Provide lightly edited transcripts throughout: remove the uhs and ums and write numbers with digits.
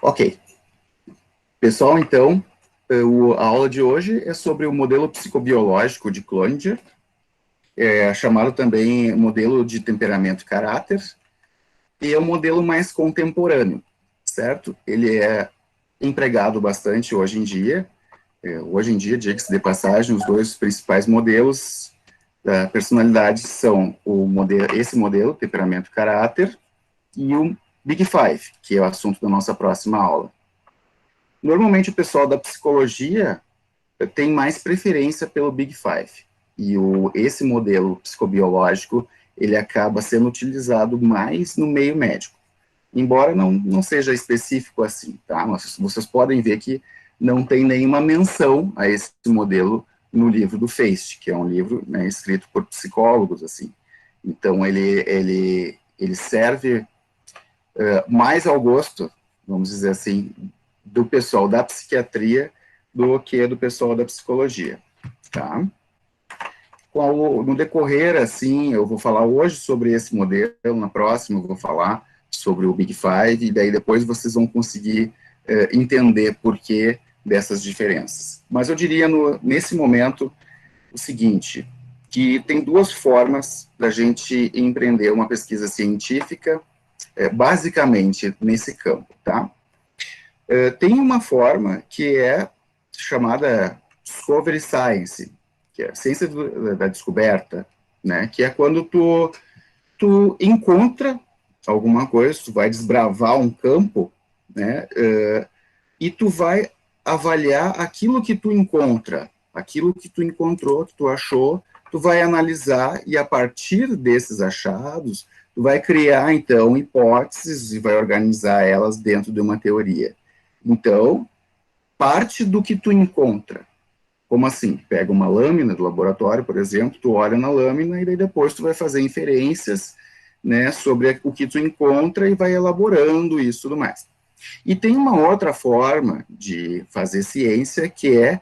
Ok. Pessoal, então, a aula de hoje é sobre o modelo psicobiológico de Cloninger, chamado também modelo de temperamento e caráter, e é um modelo mais contemporâneo, certo? Ele é empregado bastante hoje em dia. Hoje em dia, diga-se de passagem, os dois principais modelos da personalidade são esse modelo, temperamento e caráter, e o Big Five, que é o assunto da nossa próxima aula. Normalmente o pessoal da psicologia tem mais preferência pelo Big Five, e esse modelo psicobiológico, ele acaba sendo utilizado mais no meio médico, embora não seja específico assim, tá? Vocês podem ver que não tem nenhuma menção a esse modelo no livro do Feist, que é um livro, né, escrito por psicólogos, assim. Então, ele serve mais ao gosto, vamos dizer assim, do pessoal da psiquiatria do que do pessoal da psicologia, tá? No decorrer, assim, eu vou falar hoje sobre esse modelo, na próxima eu vou falar sobre o Big Five, e daí depois vocês vão conseguir entender por que dessas diferenças. Mas eu diria, nesse momento, o seguinte, que tem duas formas da gente empreender uma pesquisa científica, basicamente nesse campo, tá? Tem uma forma que é chamada Discovery Science, que é a ciência da descoberta, né? Que é quando tu encontra alguma coisa, tu vai desbravar um campo, né? E tu vai avaliar aquilo que tu encontra, aquilo que tu encontrou, que tu achou, tu vai analisar e a partir desses achados, tu vai criar, então, hipóteses e vai organizar elas dentro de uma teoria. Então, parte do que tu encontra. Como assim? Pega uma lâmina do laboratório, por exemplo, tu olha na lâmina e daí depois tu vai fazer inferências, né, sobre o que tu encontra e vai elaborando isso e tudo mais. E tem uma outra forma de fazer ciência que é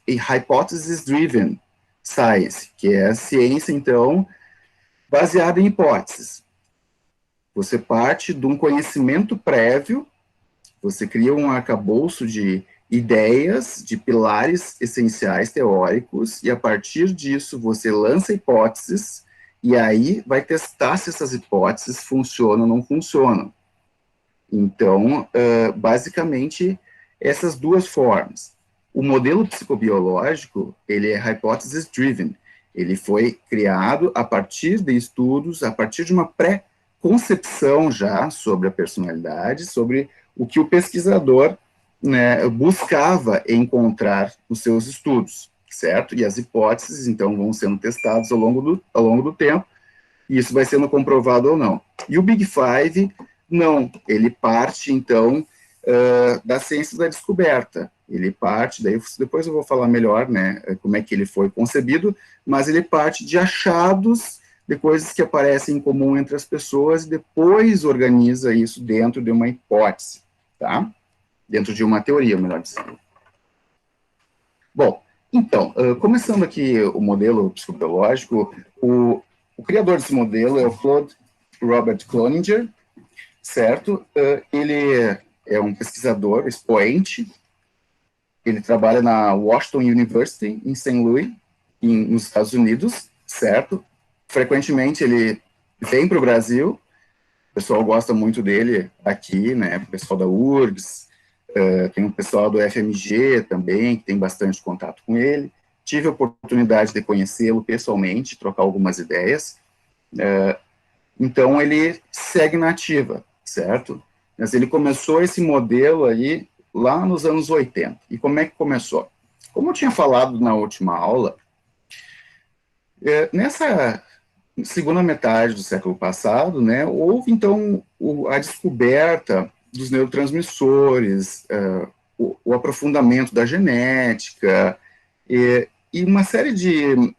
hypothesis-driven science, que é a ciência, então, baseada em hipóteses. Você parte de um conhecimento prévio, você cria um arcabouço de ideias, de pilares essenciais teóricos, e a partir disso você lança hipóteses, e aí vai testar se essas hipóteses funcionam ou não funcionam. Então, basicamente, essas duas formas. O modelo psicobiológico, ele é hypothesis-driven. Ele foi criado a partir de estudos, a partir de uma pré-concepção já sobre a personalidade, sobre o que o pesquisador, né, buscava encontrar nos seus estudos, certo? E as hipóteses, então, vão sendo testadas ao longo do tempo, e isso vai sendo comprovado ou não. E o Big Five, não, ele parte, então, da ciência da descoberta. Ele parte, daí depois eu vou falar melhor, né, como é que ele foi concebido, mas ele parte de achados, de coisas que aparecem em comum entre as pessoas, e depois organiza isso dentro de uma hipótese, tá? Dentro de uma teoria, melhor dizendo. Bom, então, começando aqui o modelo psicobiológico, o criador desse modelo é o Claude Robert Cloninger, certo? Ele é um pesquisador, expoente, ele trabalha na Washington University, em St. Louis, nos Estados Unidos, certo? Frequentemente ele vem para o Brasil, o pessoal gosta muito dele aqui, né? O pessoal da URGS, tem o pessoal do FMG também, que tem bastante contato com ele. Tive a oportunidade de conhecê-lo pessoalmente, trocar algumas ideias. Então, ele segue na ativa, certo? Mas ele começou esse modelo aí lá nos anos 80. E como é que começou? Como eu tinha falado na última aula, nessa segunda metade do século passado, né, houve, então, a descoberta dos neurotransmissores, o aprofundamento da genética, e uma série de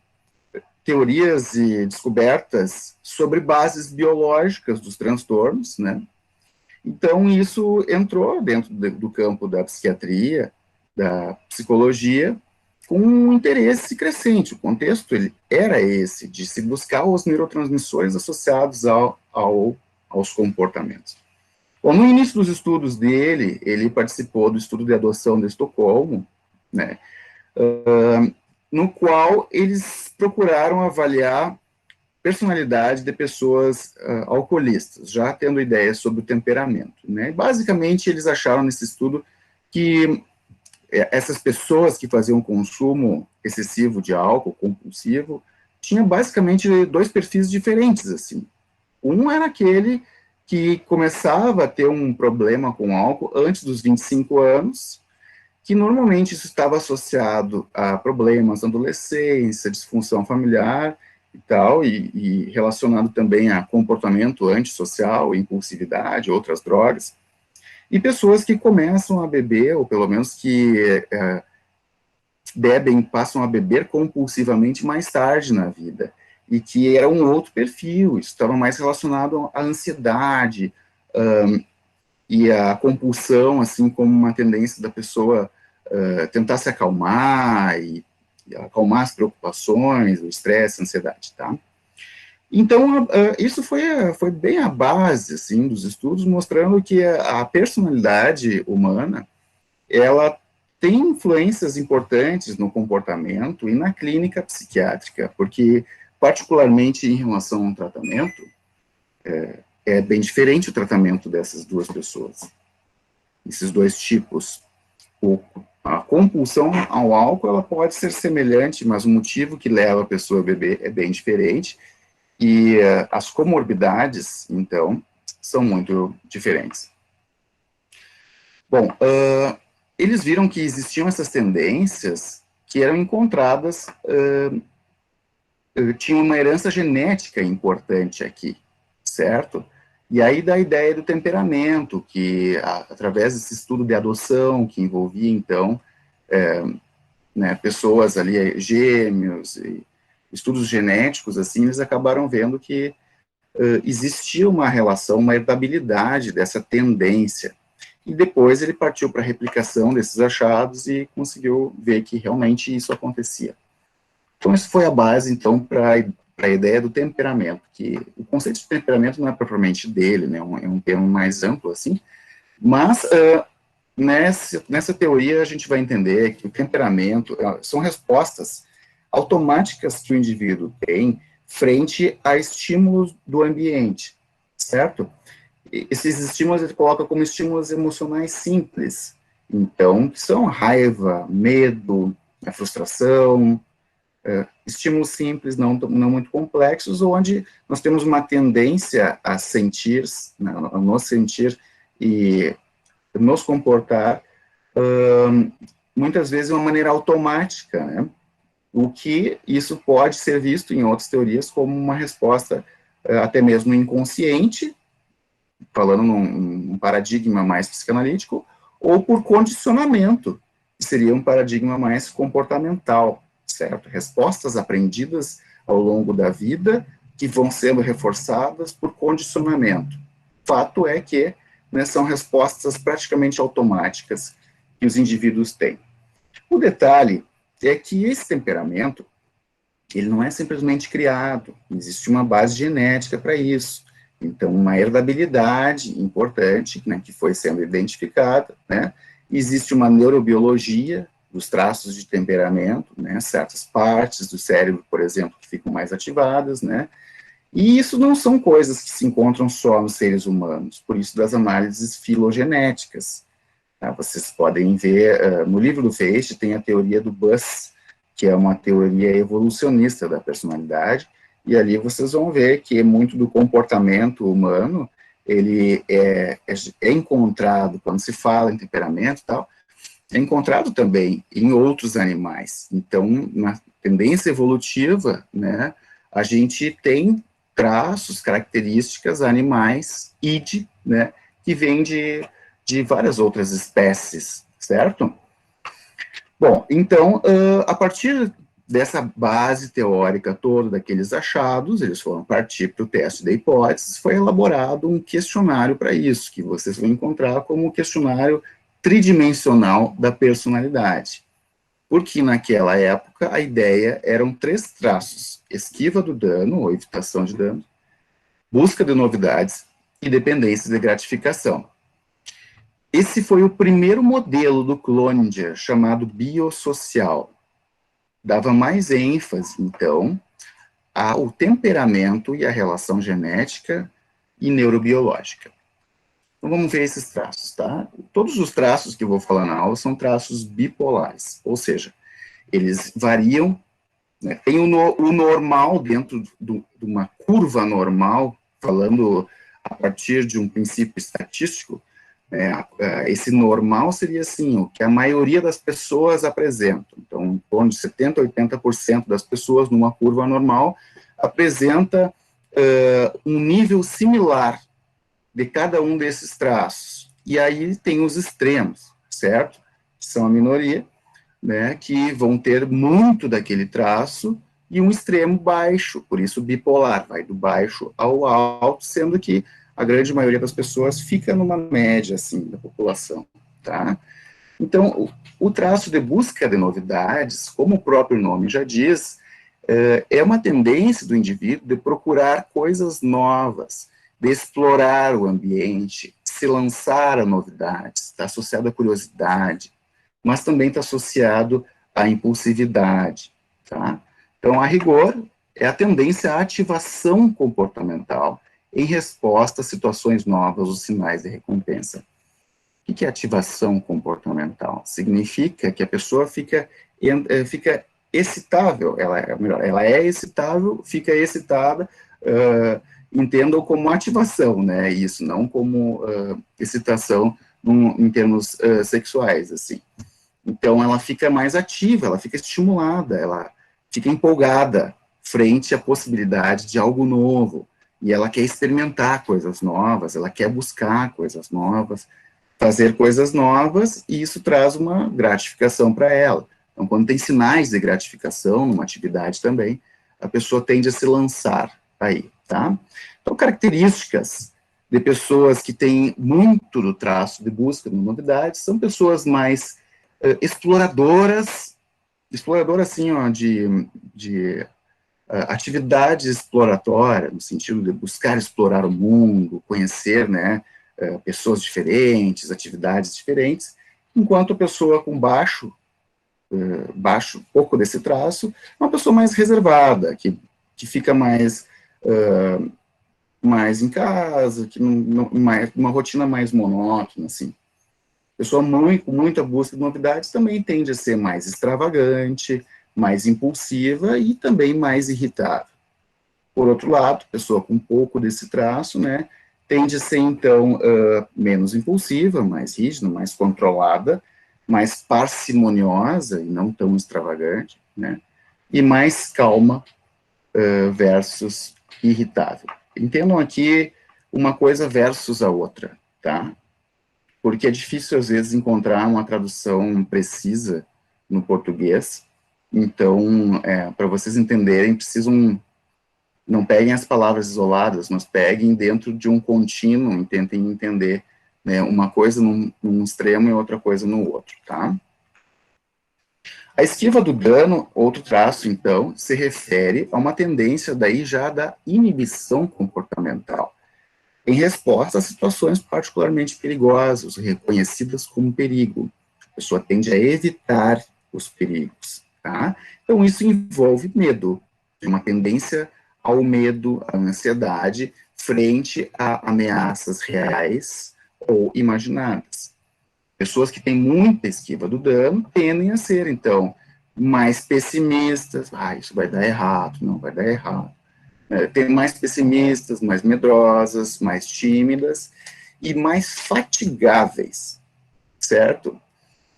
teorias e descobertas sobre bases biológicas dos transtornos, né? Então, isso entrou dentro do campo da psiquiatria, da psicologia, com um interesse crescente. O contexto era esse, de se buscar os neurotransmissores associados aos comportamentos. Bom, no início dos estudos dele, ele participou do estudo de adoção de Estocolmo, né, no qual eles procuraram avaliar personalidade de pessoas alcoolistas, já tendo ideias sobre o temperamento, né. Basicamente, eles acharam nesse estudo que essas pessoas que faziam consumo excessivo de álcool, compulsivo, tinham basicamente dois perfis diferentes, assim. Um era aquele que começava a ter um problema com álcool antes dos 25 anos, que normalmente isso estava associado a problemas na adolescência, disfunção familiar e tal, e relacionado também a comportamento antissocial, impulsividade, outras drogas. E pessoas que começam a beber, ou pelo menos que bebem, passam a beber compulsivamente mais tarde na vida, e que era um outro perfil, isso estava mais relacionado à ansiedade, e à compulsão, assim como uma tendência da pessoa tentar se acalmar, e acalmar as preocupações, o estresse, a ansiedade, tá? Então, isso foi bem a base, assim, dos estudos, mostrando que a personalidade humana, ela tem influências importantes no comportamento e na clínica psiquiátrica, porque, particularmente em relação ao tratamento, é bem diferente o tratamento dessas duas pessoas, esses dois tipos. A compulsão ao álcool, ela pode ser semelhante, mas o motivo que leva a pessoa a beber é bem diferente, e as comorbidades, então, são muito diferentes. Bom, eles viram que existiam essas tendências que eram encontradas, tinha uma herança genética importante aqui, certo? E aí da ideia do temperamento, que através desse estudo de adoção, que envolvia, então, né, pessoas ali, gêmeos, e estudos genéticos, assim, eles acabaram vendo que existia uma relação, uma herdabilidade dessa tendência. E depois ele partiu para a replicação desses achados e conseguiu ver que realmente isso acontecia. Então, isso foi a base, então, para a ideia do temperamento, que o conceito de temperamento não é propriamente dele, né, é um termo mais amplo, assim, mas nessa teoria a gente vai entender que o temperamento são respostas automáticas que o indivíduo tem frente a estímulos do ambiente, certo? Esses estímulos ele coloca como estímulos emocionais simples, então, que são a raiva, medo, a frustração, estímulos simples, não muito complexos, onde nós temos uma tendência a sentir, a nos sentir e nos comportar, muitas vezes de uma maneira automática, né? O que isso pode ser visto em outras teorias como uma resposta até mesmo inconsciente, falando num paradigma mais psicanalítico, ou por condicionamento, que seria um paradigma mais comportamental, certo? Respostas aprendidas ao longo da vida que vão sendo reforçadas por condicionamento. Fato é que, né, são respostas praticamente automáticas que os indivíduos têm. O detalhe é que esse temperamento, ele não é simplesmente criado, existe uma base genética para isso. Então, uma herdabilidade importante, né, que foi sendo identificada, né, existe uma neurobiologia dos traços de temperamento, né, certas partes do cérebro, por exemplo, que ficam mais ativadas, né, e isso não são coisas que se encontram só nos seres humanos, por isso das análises filogenéticas. Tá? Vocês podem ver, no livro do Feixe tem a teoria do Bus, que é uma teoria evolucionista da personalidade, e ali vocês vão ver que muito do comportamento humano, ele é encontrado, quando se fala em temperamento e tal, é encontrado também em outros animais. Então, na tendência evolutiva, né, a gente tem traços, características, animais, id, né, que vêm de várias outras espécies, certo? Bom, então, a partir dessa base teórica toda, daqueles achados, eles foram partir para o teste da hipótese, foi elaborado um questionário para isso, que vocês vão encontrar como o questionário tridimensional da personalidade. Porque naquela época a ideia eram 3 traços: esquiva do dano, ou evitação de dano, busca de novidades e dependência de gratificação. esse foi o primeiro modelo do Cloninger, chamado biosocial. Dava mais ênfase, então, ao temperamento e à relação genética e neurobiológica. Então, vamos ver esses traços, tá? Todos os traços que eu vou falar na aula são traços bipolares, ou seja, eles variam, né? Tem o normal dentro de uma curva normal, falando a partir de um princípio estatístico, esse normal seria assim, o que a maioria das pessoas apresentam. Então, em torno de 70% a 80% das pessoas numa curva normal apresenta um nível similar de cada um desses traços. E aí tem os extremos, certo? Que são a minoria, né, que vão ter muito daquele traço e um extremo baixo, por isso bipolar, vai do baixo ao alto, sendo que a grande maioria das pessoas fica numa média, assim, da população, tá? Então, o traço de busca de novidades, como o próprio nome já diz, é uma tendência do indivíduo de procurar coisas novas, de explorar o ambiente, se lançar a novidades, está associado à curiosidade, mas também está associado à impulsividade, tá? Então, a rigor, é a tendência à ativação comportamental em resposta a situações novas, os sinais de recompensa. O que é ativação comportamental? Significa que a pessoa fica excitável, ela é excitável, fica excitada, entendam como ativação, né, isso, não como excitação em termos sexuais, assim. Então, ela fica mais ativa, ela fica estimulada, ela fica empolgada frente à possibilidade de algo novo, e ela quer experimentar coisas novas, ela quer buscar coisas novas, fazer coisas novas, e isso traz uma gratificação para ela. Então, quando tem sinais de gratificação numa atividade também, a pessoa tende a se lançar aí, tá? Então, características de pessoas que têm muito do traço de busca de novidades são pessoas mais exploradoras, assim, ó, de atividade exploratória, no sentido de buscar explorar o mundo, conhecer, né, pessoas diferentes, atividades diferentes, enquanto a pessoa com baixo, pouco desse traço, é uma pessoa mais reservada, que fica mais em casa, que uma rotina mais monótona, assim. Pessoa com muita busca de novidades também tende a ser mais extravagante, mais impulsiva e também mais irritável. Por outro lado, pessoa com pouco desse traço, né, tende a ser, então, menos impulsiva, mais rígida, mais controlada, mais parcimoniosa e não tão extravagante, né, e mais calma versus irritável. Entendam aqui uma coisa versus a outra, tá? Porque é difícil, às vezes, encontrar uma tradução precisa no português. Então, para vocês entenderem, precisam, não peguem as palavras isoladas, mas peguem dentro de um contínuo e tentem entender, né, uma coisa num extremo e outra coisa no outro, tá? A esquiva do dano, outro traço, então, se refere a uma tendência daí já da inibição comportamental, em resposta a situações particularmente perigosas, reconhecidas como perigo. A pessoa tende a evitar os perigos, tá? Então, isso envolve medo, uma tendência ao medo, à ansiedade, frente a ameaças reais ou imaginadas. Pessoas que têm muita esquiva do dano tendem a ser, então, mais pessimistas, isso vai dar errado, não vai dar errado. Tem mais pessimistas, mais medrosas, mais tímidas e mais fatigáveis, certo?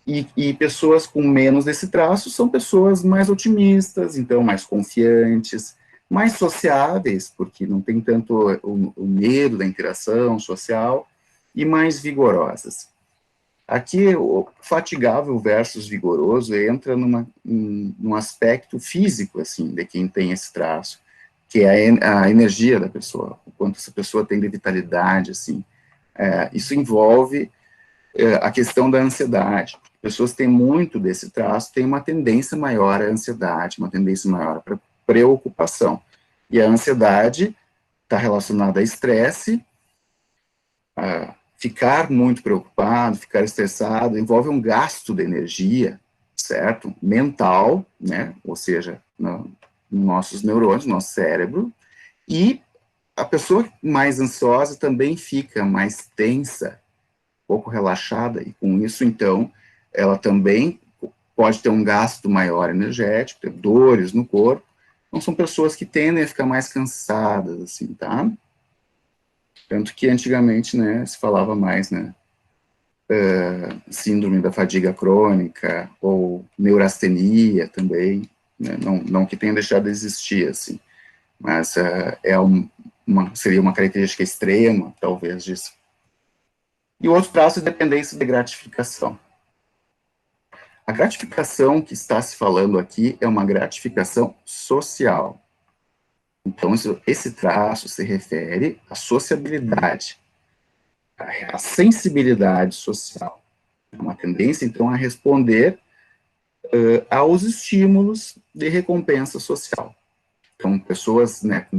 E pessoas com menos desse traço são pessoas mais otimistas, então mais confiantes, mais sociáveis, porque não tem tanto o medo da interação social, e mais vigorosas. Aqui, o fatigável versus vigoroso entra num aspecto físico, assim, de quem tem esse traço, que é a energia da pessoa, o quanto essa pessoa tem de vitalidade, assim. Isso envolve a questão da ansiedade. Pessoas que têm muito desse traço têm uma tendência maior à ansiedade, uma tendência maior para preocupação. E a ansiedade está relacionada a estresse, ficar muito preocupado, ficar estressado, envolve um gasto de energia, certo? Mental, né? Ou seja, nos nossos neurônios, nosso cérebro, e a pessoa mais ansiosa também fica mais tensa, pouco relaxada, e com isso, então, ela também pode ter um gasto maior energético, ter dores no corpo. Então, são pessoas que tendem a ficar mais cansadas, assim, tá? Tanto que antigamente, né, se falava mais, né, síndrome da fadiga crônica, ou neurastenia também, né, não que tenha deixado de existir, assim, mas seria uma característica extrema, talvez, disso. E o outro traço é dependência de gratificação. A gratificação que está se falando aqui é uma gratificação social. Então, esse traço se refere à sociabilidade, à sensibilidade social. É uma tendência, então, a responder aos estímulos de recompensa social. Então, pessoas, né, com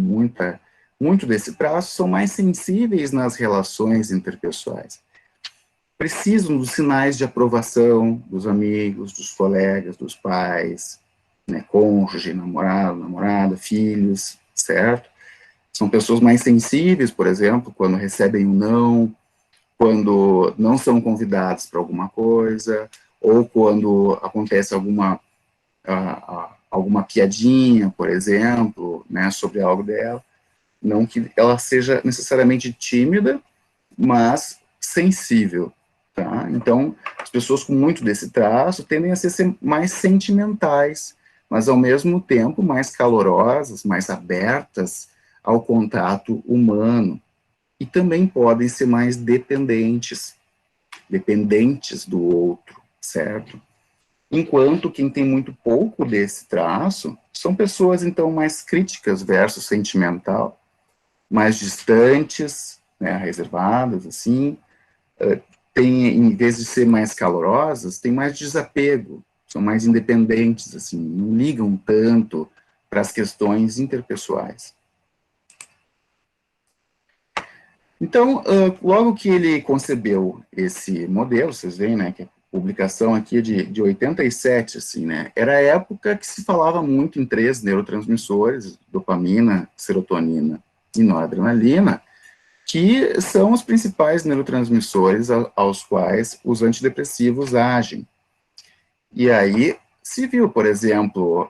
muito desse traço são mais sensíveis nas relações interpessoais. Precisam dos sinais de aprovação dos amigos, dos colegas, dos pais, né, cônjuge, namorado, namorada, filhos, certo? São pessoas mais sensíveis, por exemplo, quando recebem um não, quando não são convidados para alguma coisa, ou quando acontece alguma piadinha, por exemplo, né, sobre algo dela. Não que ela seja necessariamente tímida, mas sensível, tá? Então, as pessoas com muito desse traço tendem a ser mais sentimentais, mas ao mesmo tempo mais calorosas, mais abertas ao contato humano, e também podem ser mais dependentes do outro, certo? Enquanto quem tem muito pouco desse traço são pessoas, então, mais críticas versus sentimental, mais distantes, né, reservadas, assim, tem, em vez de ser mais calorosas, tem mais desapego, são mais independentes, assim, não ligam tanto para as questões interpessoais. Então, logo que ele concebeu esse modelo, vocês veem, né, que a publicação aqui é de 87, assim, né, era a época que se falava muito em 3 neurotransmissores, dopamina, serotonina e noradrenalina, que são os principais neurotransmissores aos quais os antidepressivos agem. E aí se viu, por exemplo,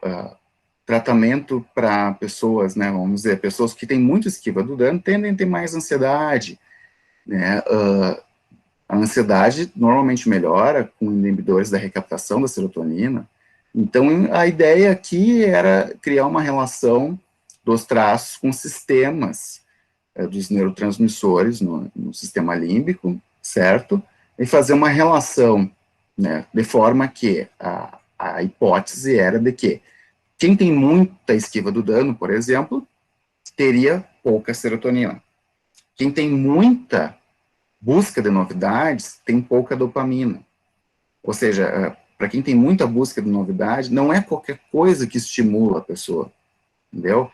tratamento para pessoas, né, vamos dizer, pessoas que têm muito esquiva do dano, tendem a ter mais ansiedade, né, a ansiedade normalmente melhora com inibidores da recaptação da serotonina. Então, a ideia aqui era criar uma relação dos traços com sistemas dos neurotransmissores no sistema límbico, certo? E fazer uma relação, né, de forma que a hipótese era de que quem tem muita esquiva do dano, por exemplo, teria pouca serotonina. Quem tem muita busca de novidades, tem pouca dopamina. Ou seja, para quem tem muita busca de novidade, não é qualquer coisa que estimula a pessoa, entendeu?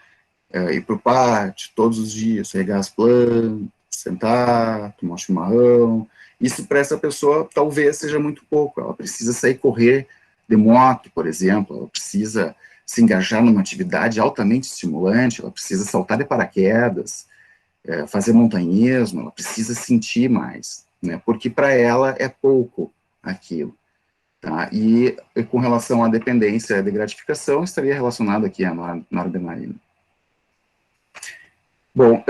Ir para o pátio todos os dias, regar as plantas, sentar, tomar um chimarrão. Isso para essa pessoa talvez seja muito pouco. Ela precisa sair correr de moto, por exemplo, ela precisa se engajar numa atividade altamente estimulante, ela precisa saltar de paraquedas, fazer montanhismo, ela precisa sentir mais, né? Porque para ela é pouco aquilo. Tá? E com relação à dependência de gratificação, estaria relacionado aqui à noradrenalina. Bom,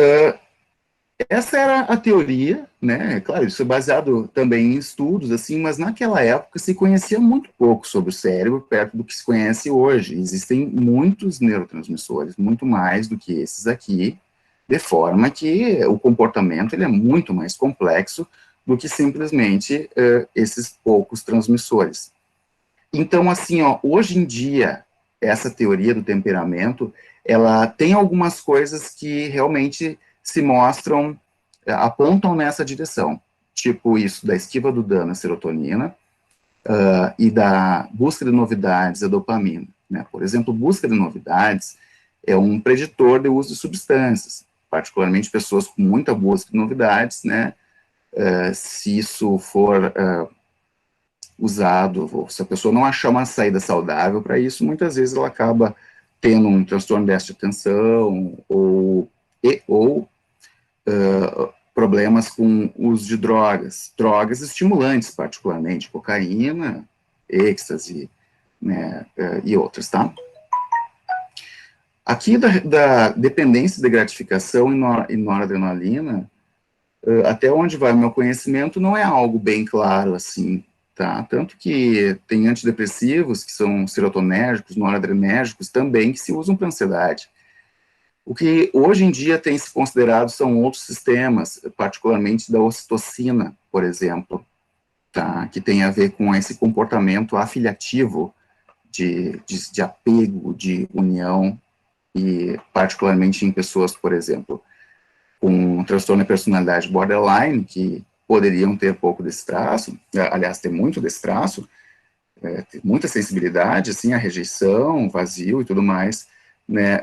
essa era a teoria, né? Claro, isso é baseado também em estudos, assim, mas naquela época se conhecia muito pouco sobre o cérebro, perto do que se conhece hoje. Existem muitos neurotransmissores, muito mais do que esses aqui, de forma que o comportamento ele é muito mais complexo do que simplesmente esses poucos transmissores. Então, assim, ó, hoje em dia, essa teoria do temperamento, ela tem algumas coisas que realmente se mostram, apontam nessa direção, tipo isso da esquiva do dano à serotonina e da busca de novidades, a dopamina, né? Por exemplo, busca de novidades é um preditor de uso de substâncias, particularmente pessoas com muita busca de novidades, né, se isso for usado, ou se a pessoa não achar uma saída saudável para isso, muitas vezes ela acaba tendo um transtorno de déficit de atenção, ou problemas com o uso de drogas estimulantes, particularmente cocaína, êxtase, né, e outras, tá? Aqui da dependência de gratificação e noradrenalina, até onde vai o meu conhecimento, não é algo bem claro assim, tá? Tanto que tem antidepressivos, que são serotonérgicos, noradrenérgicos, também, que se usam para ansiedade. O que hoje em dia tem se considerado são outros sistemas, particularmente da ocitocina, por exemplo, tá? Que tem a ver com esse comportamento afiliativo de apego, de união, e particularmente em pessoas, por exemplo, com um transtorno de personalidade borderline, que poderiam ter pouco desse traço, aliás, ter muito desse traço, ter muita sensibilidade, assim, a rejeição, vazio e tudo mais, né,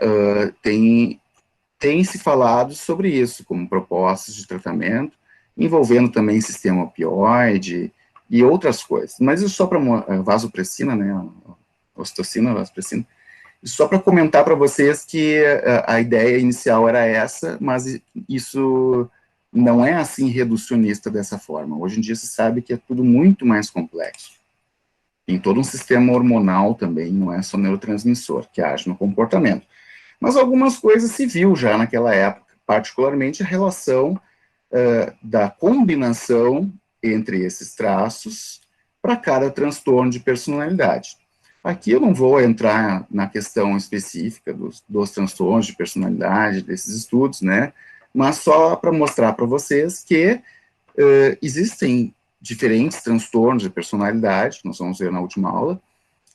tem se falado sobre isso, como propostas de tratamento, envolvendo também sistema opioide e outras coisas. Mas isso só para vasopressina, né, ocitocina, vasopressina, só para comentar para vocês que a ideia inicial era essa, mas isso não é assim reducionista dessa forma. Hoje em dia se sabe que é tudo muito mais complexo. Tem todo um sistema hormonal também, não é só neurotransmissor, que age no comportamento. Mas algumas coisas se viu já naquela época, particularmente a relação da combinação entre esses traços para cada transtorno de personalidade. Aqui eu não vou entrar na questão específica dos transtornos de personalidade, desses estudos, né, mas só para mostrar para vocês que existem diferentes transtornos de personalidade, nós vamos ver na última aula,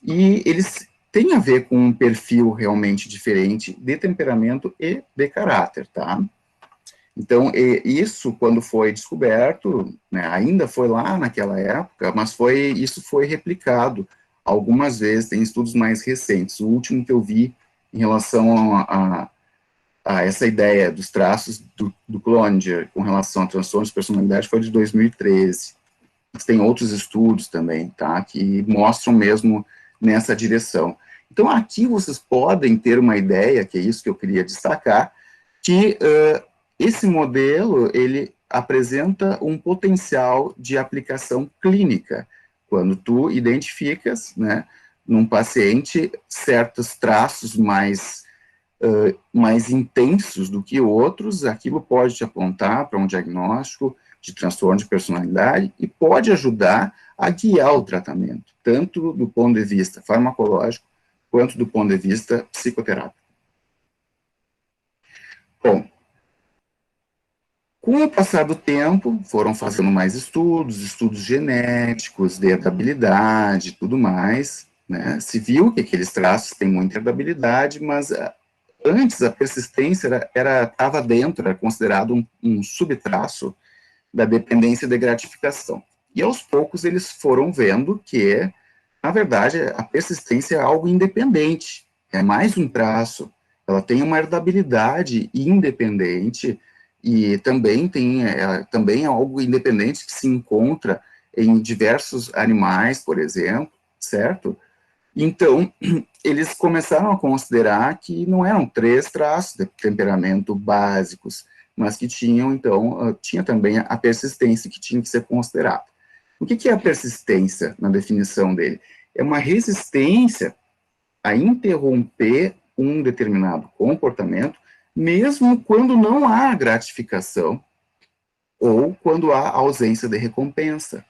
e eles têm a ver com um perfil realmente diferente de temperamento e de caráter, tá? Então, isso, quando foi descoberto, né, ainda foi lá naquela época, mas isso foi replicado algumas vezes, tem estudos mais recentes. O último que eu vi em relação a essa ideia dos traços do Cloninger com relação a transtornos de personalidade foi de 2013. Mas tem outros estudos também, tá, que mostram mesmo nessa direção. Então, aqui vocês podem ter uma ideia, que é isso que eu queria destacar, que esse modelo, ele apresenta um potencial de aplicação clínica, quando tu identificas, né, num paciente, certos traços mais intensos do que outros, aquilo pode te apontar para um diagnóstico de transtorno de personalidade e pode ajudar a guiar o tratamento, tanto do ponto de vista farmacológico, quanto do ponto de vista psicoterápico. Bom, com o passar do tempo, foram fazendo mais estudos genéticos, de herdabilidade e tudo mais, né? Se viu que aqueles traços têm muita herdabilidade, mas antes a persistência estava dentro, era considerado um subtraço da dependência de gratificação. E aos poucos eles foram vendo que, na verdade, a persistência é algo independente, é mais um traço, ela tem uma herdabilidade independente e também também é algo independente que se encontra em diversos animais, por exemplo, certo? Então, eles começaram a considerar que não eram 3 traços de temperamento básicos, mas que tinham, então, tinha também a persistência que tinha que ser considerada. O que é a persistência, na definição dele? É uma resistência a interromper um determinado comportamento, mesmo quando não há gratificação ou quando há ausência de recompensa.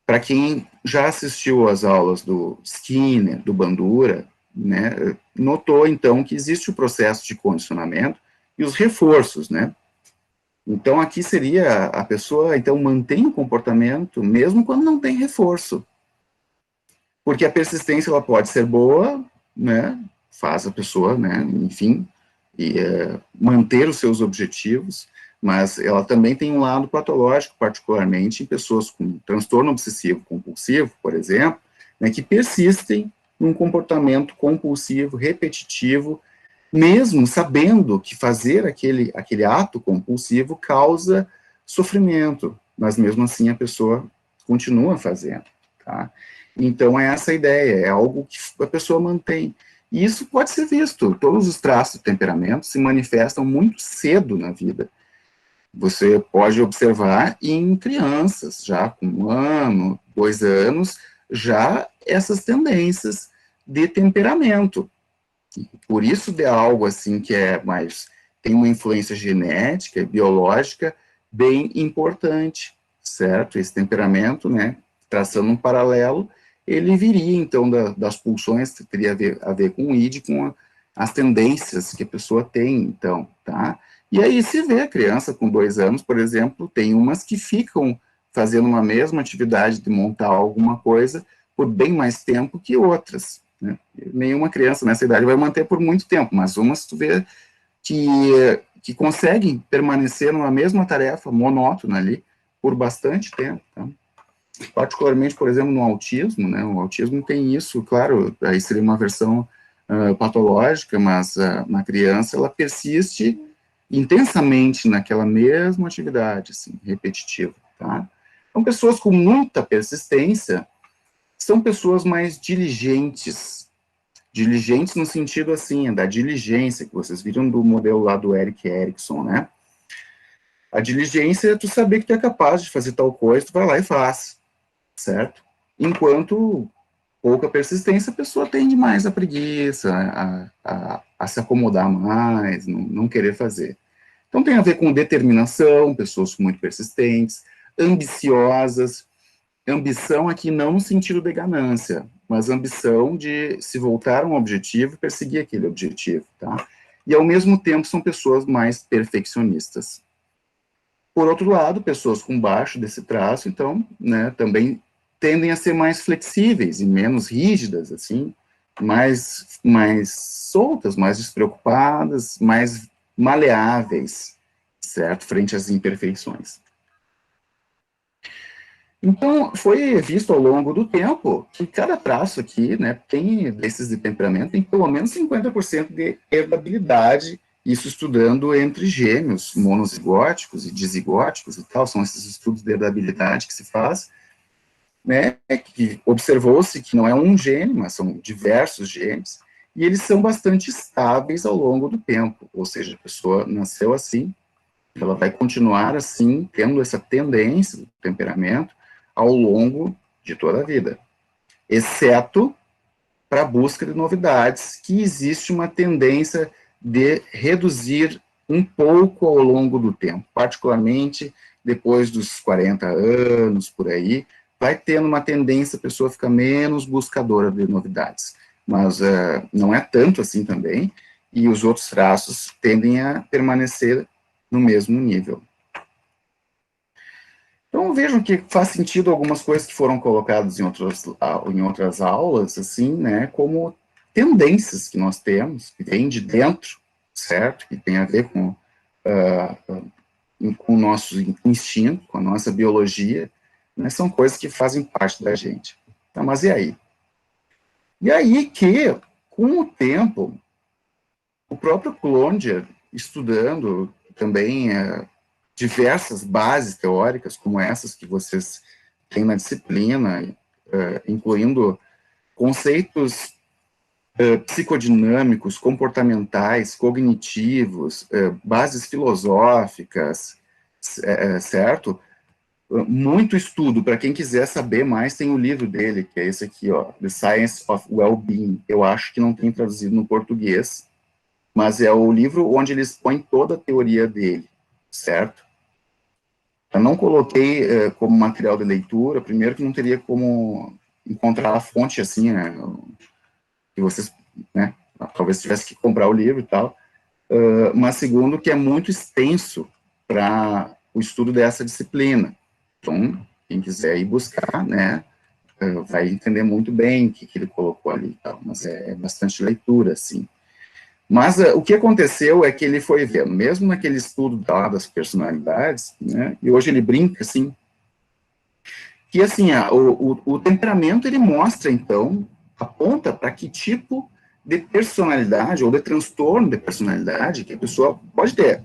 Para quem já assistiu às aulas do Skinner, do Bandura, né, notou, então, que existe o processo de condicionamento e os reforços, né? Então, aqui seria a pessoa, então, mantém o comportamento mesmo quando não tem reforço. Porque a persistência, ela pode ser boa, né, faz a pessoa, né, enfim, manter os seus objetivos, mas ela também tem um lado patológico, particularmente em pessoas com transtorno obsessivo compulsivo, por exemplo, né, que persistem num comportamento compulsivo, repetitivo, mesmo sabendo que fazer aquele ato compulsivo causa sofrimento, mas mesmo assim a pessoa continua fazendo, tá? Então, é essa a ideia, é algo que a pessoa mantém. E isso pode ser visto, todos os traços do temperamento se manifestam muito cedo na vida. Você pode observar em crianças, já com 1 ano, 2 anos, já essas tendências de temperamento. Por isso de algo assim que é mais, tem uma influência genética e biológica bem importante, certo? Esse temperamento, né, traçando um paralelo, ele viria, então, das pulsões, que teria a ver com o ID, com as tendências que a pessoa tem, então, tá? E aí se vê a criança com 2 anos, por exemplo, tem umas que ficam fazendo uma mesma atividade de montar alguma coisa por bem mais tempo que outras, né? Nenhuma criança nessa idade vai manter por muito tempo, mas umas tu vê que conseguem permanecer numa mesma tarefa monótona ali por bastante tempo, tá? Particularmente, por exemplo, no autismo, né? O autismo tem isso, claro, aí seria uma versão patológica, mas na criança ela persiste intensamente naquela mesma atividade, assim, repetitiva, tá? Então, pessoas com muita persistência são pessoas mais diligentes, diligentes no sentido, assim, da diligência, que vocês viram do modelo lá do Erik Erikson, né? A diligência é tu saber que tu é capaz de fazer tal coisa, tu vai lá e faz, certo? Enquanto pouca persistência, a pessoa tende mais à preguiça, a se acomodar mais, não querer fazer. Então tem a ver com determinação, pessoas muito persistentes, ambiciosas, ambição aqui não no sentido de ganância, mas ambição de se voltar a um objetivo e perseguir aquele objetivo, tá? E ao mesmo tempo são pessoas mais perfeccionistas. Por outro lado, pessoas com baixo desse traço, então, né, também tendem a ser mais flexíveis e menos rígidas, assim, mais soltas, mais despreocupadas, mais maleáveis, certo? Frente às imperfeições. Então, foi visto ao longo do tempo que cada traço aqui, né, tem desses de temperamento, tem pelo menos 50% de herdabilidade, isso estudando entre gêmeos monozigóticos e dizigóticos e tal, são esses estudos de herdabilidade que se faz, né, que observou-se que não é um gene, mas são diversos genes, e eles são bastante estáveis ao longo do tempo, ou seja, a pessoa nasceu assim, ela vai continuar assim, tendo essa tendência do temperamento ao longo de toda a vida, exceto para a busca de novidades, que existe uma tendência de reduzir um pouco ao longo do tempo, particularmente depois dos 40 anos, por aí, vai tendo uma tendência a pessoa ficar menos buscadora de novidades, mas não é tanto assim também, e os outros traços tendem a permanecer no mesmo nível. Então, vejam que faz sentido algumas coisas que foram colocadas em outras aulas, assim, né, como tendências que nós temos, que vêm de dentro, certo? Que tem a ver com o nosso instinto, com a nossa biologia, né, são coisas que fazem parte da gente. Tá, mas e aí? E aí que, com o tempo, o próprio Clondier, estudando também diversas bases teóricas, como essas que vocês têm na disciplina, incluindo conceitos psicodinâmicos, comportamentais, cognitivos, bases filosóficas, certo? Muito estudo, para quem quiser saber mais, tem o livro dele, que é esse aqui, ó, The Science of Well-Being. Eu acho que não tem traduzido no português, mas é o livro onde ele expõe toda a teoria dele, certo? Eu não coloquei como material de leitura, primeiro que não teria como encontrar a fonte assim, né, que vocês, né, talvez tivesse que comprar o livro e tal, mas segundo que é muito extenso para o estudo dessa disciplina. Então, quem quiser ir buscar, né, vai entender muito bem o que ele colocou ali e tal, mas é bastante leitura, assim. Mas o que aconteceu é que ele foi vendo, mesmo naquele estudo das personalidades, né, e hoje ele brinca, assim, que, assim, o temperamento, ele mostra, então, aponta para que tipo de personalidade, ou de transtorno de personalidade que a pessoa pode ter.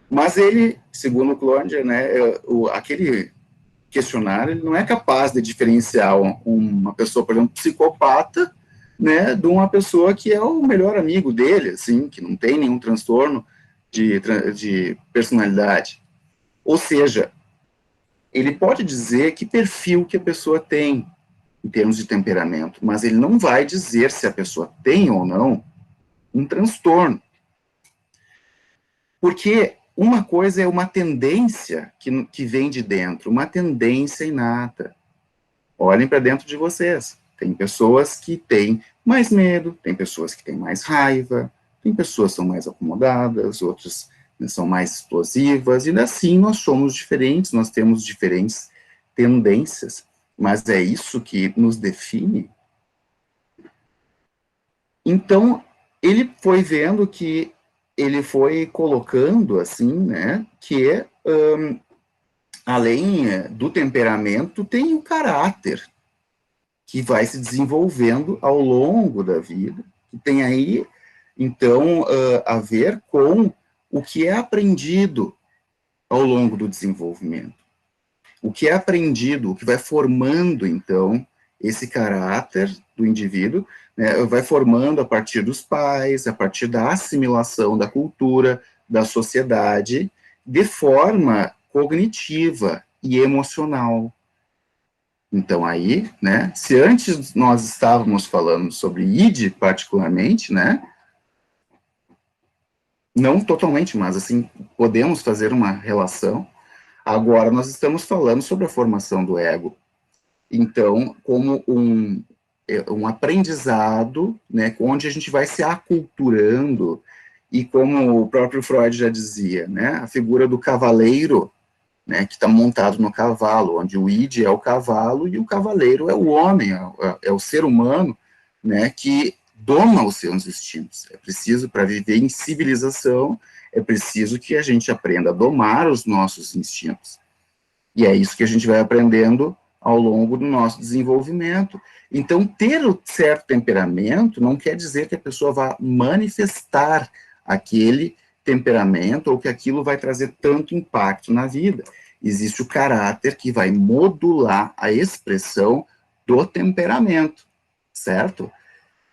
Mas ele, segundo o Clondier, né, aquele questionário ele não é capaz de diferenciar uma pessoa, por exemplo, psicopata, né, de uma pessoa que é o melhor amigo dele, assim, que não tem nenhum transtorno de personalidade. Ou seja, ele pode dizer que perfil que a pessoa tem em termos de temperamento, mas ele não vai dizer se a pessoa tem ou não um transtorno. Porque uma coisa é uma tendência que vem de dentro, uma tendência inata. Olhem para dentro de vocês. Tem pessoas que têm mais medo, tem pessoas que têm mais raiva, tem pessoas que são mais acomodadas, outras são mais explosivas, e assim nós somos diferentes, nós temos diferentes tendências, mas é isso que nos define. Então, ele foi vendo que ele foi colocando assim, né, que além do temperamento, tem o caráter, que vai se desenvolvendo ao longo da vida, que tem aí, então, a ver com o que é aprendido ao longo do desenvolvimento. O que é aprendido, o que vai formando, então, esse caráter do indivíduo, né, vai formando a partir dos pais, a partir da assimilação da cultura, da sociedade, de forma cognitiva e emocional. Então aí, né, se antes nós estávamos falando sobre id particularmente, né, não totalmente, mas assim, podemos fazer uma relação, agora nós estamos falando sobre a formação do ego. Então, como um aprendizado, né, onde a gente vai se aculturando, e como o próprio Freud já dizia, né, a figura do cavaleiro, né, que está montado no cavalo, onde o id é o cavalo e o cavaleiro é o homem, é o ser humano, né, que doma os seus instintos. É preciso, para viver em civilização, é preciso que a gente aprenda a domar os nossos instintos. E é isso que a gente vai aprendendo ao longo do nosso desenvolvimento. Então, ter um certo temperamento não quer dizer que a pessoa vá manifestar aquele temperamento ou que aquilo vai trazer tanto impacto na vida. Existe o caráter que vai modular a expressão do temperamento, certo?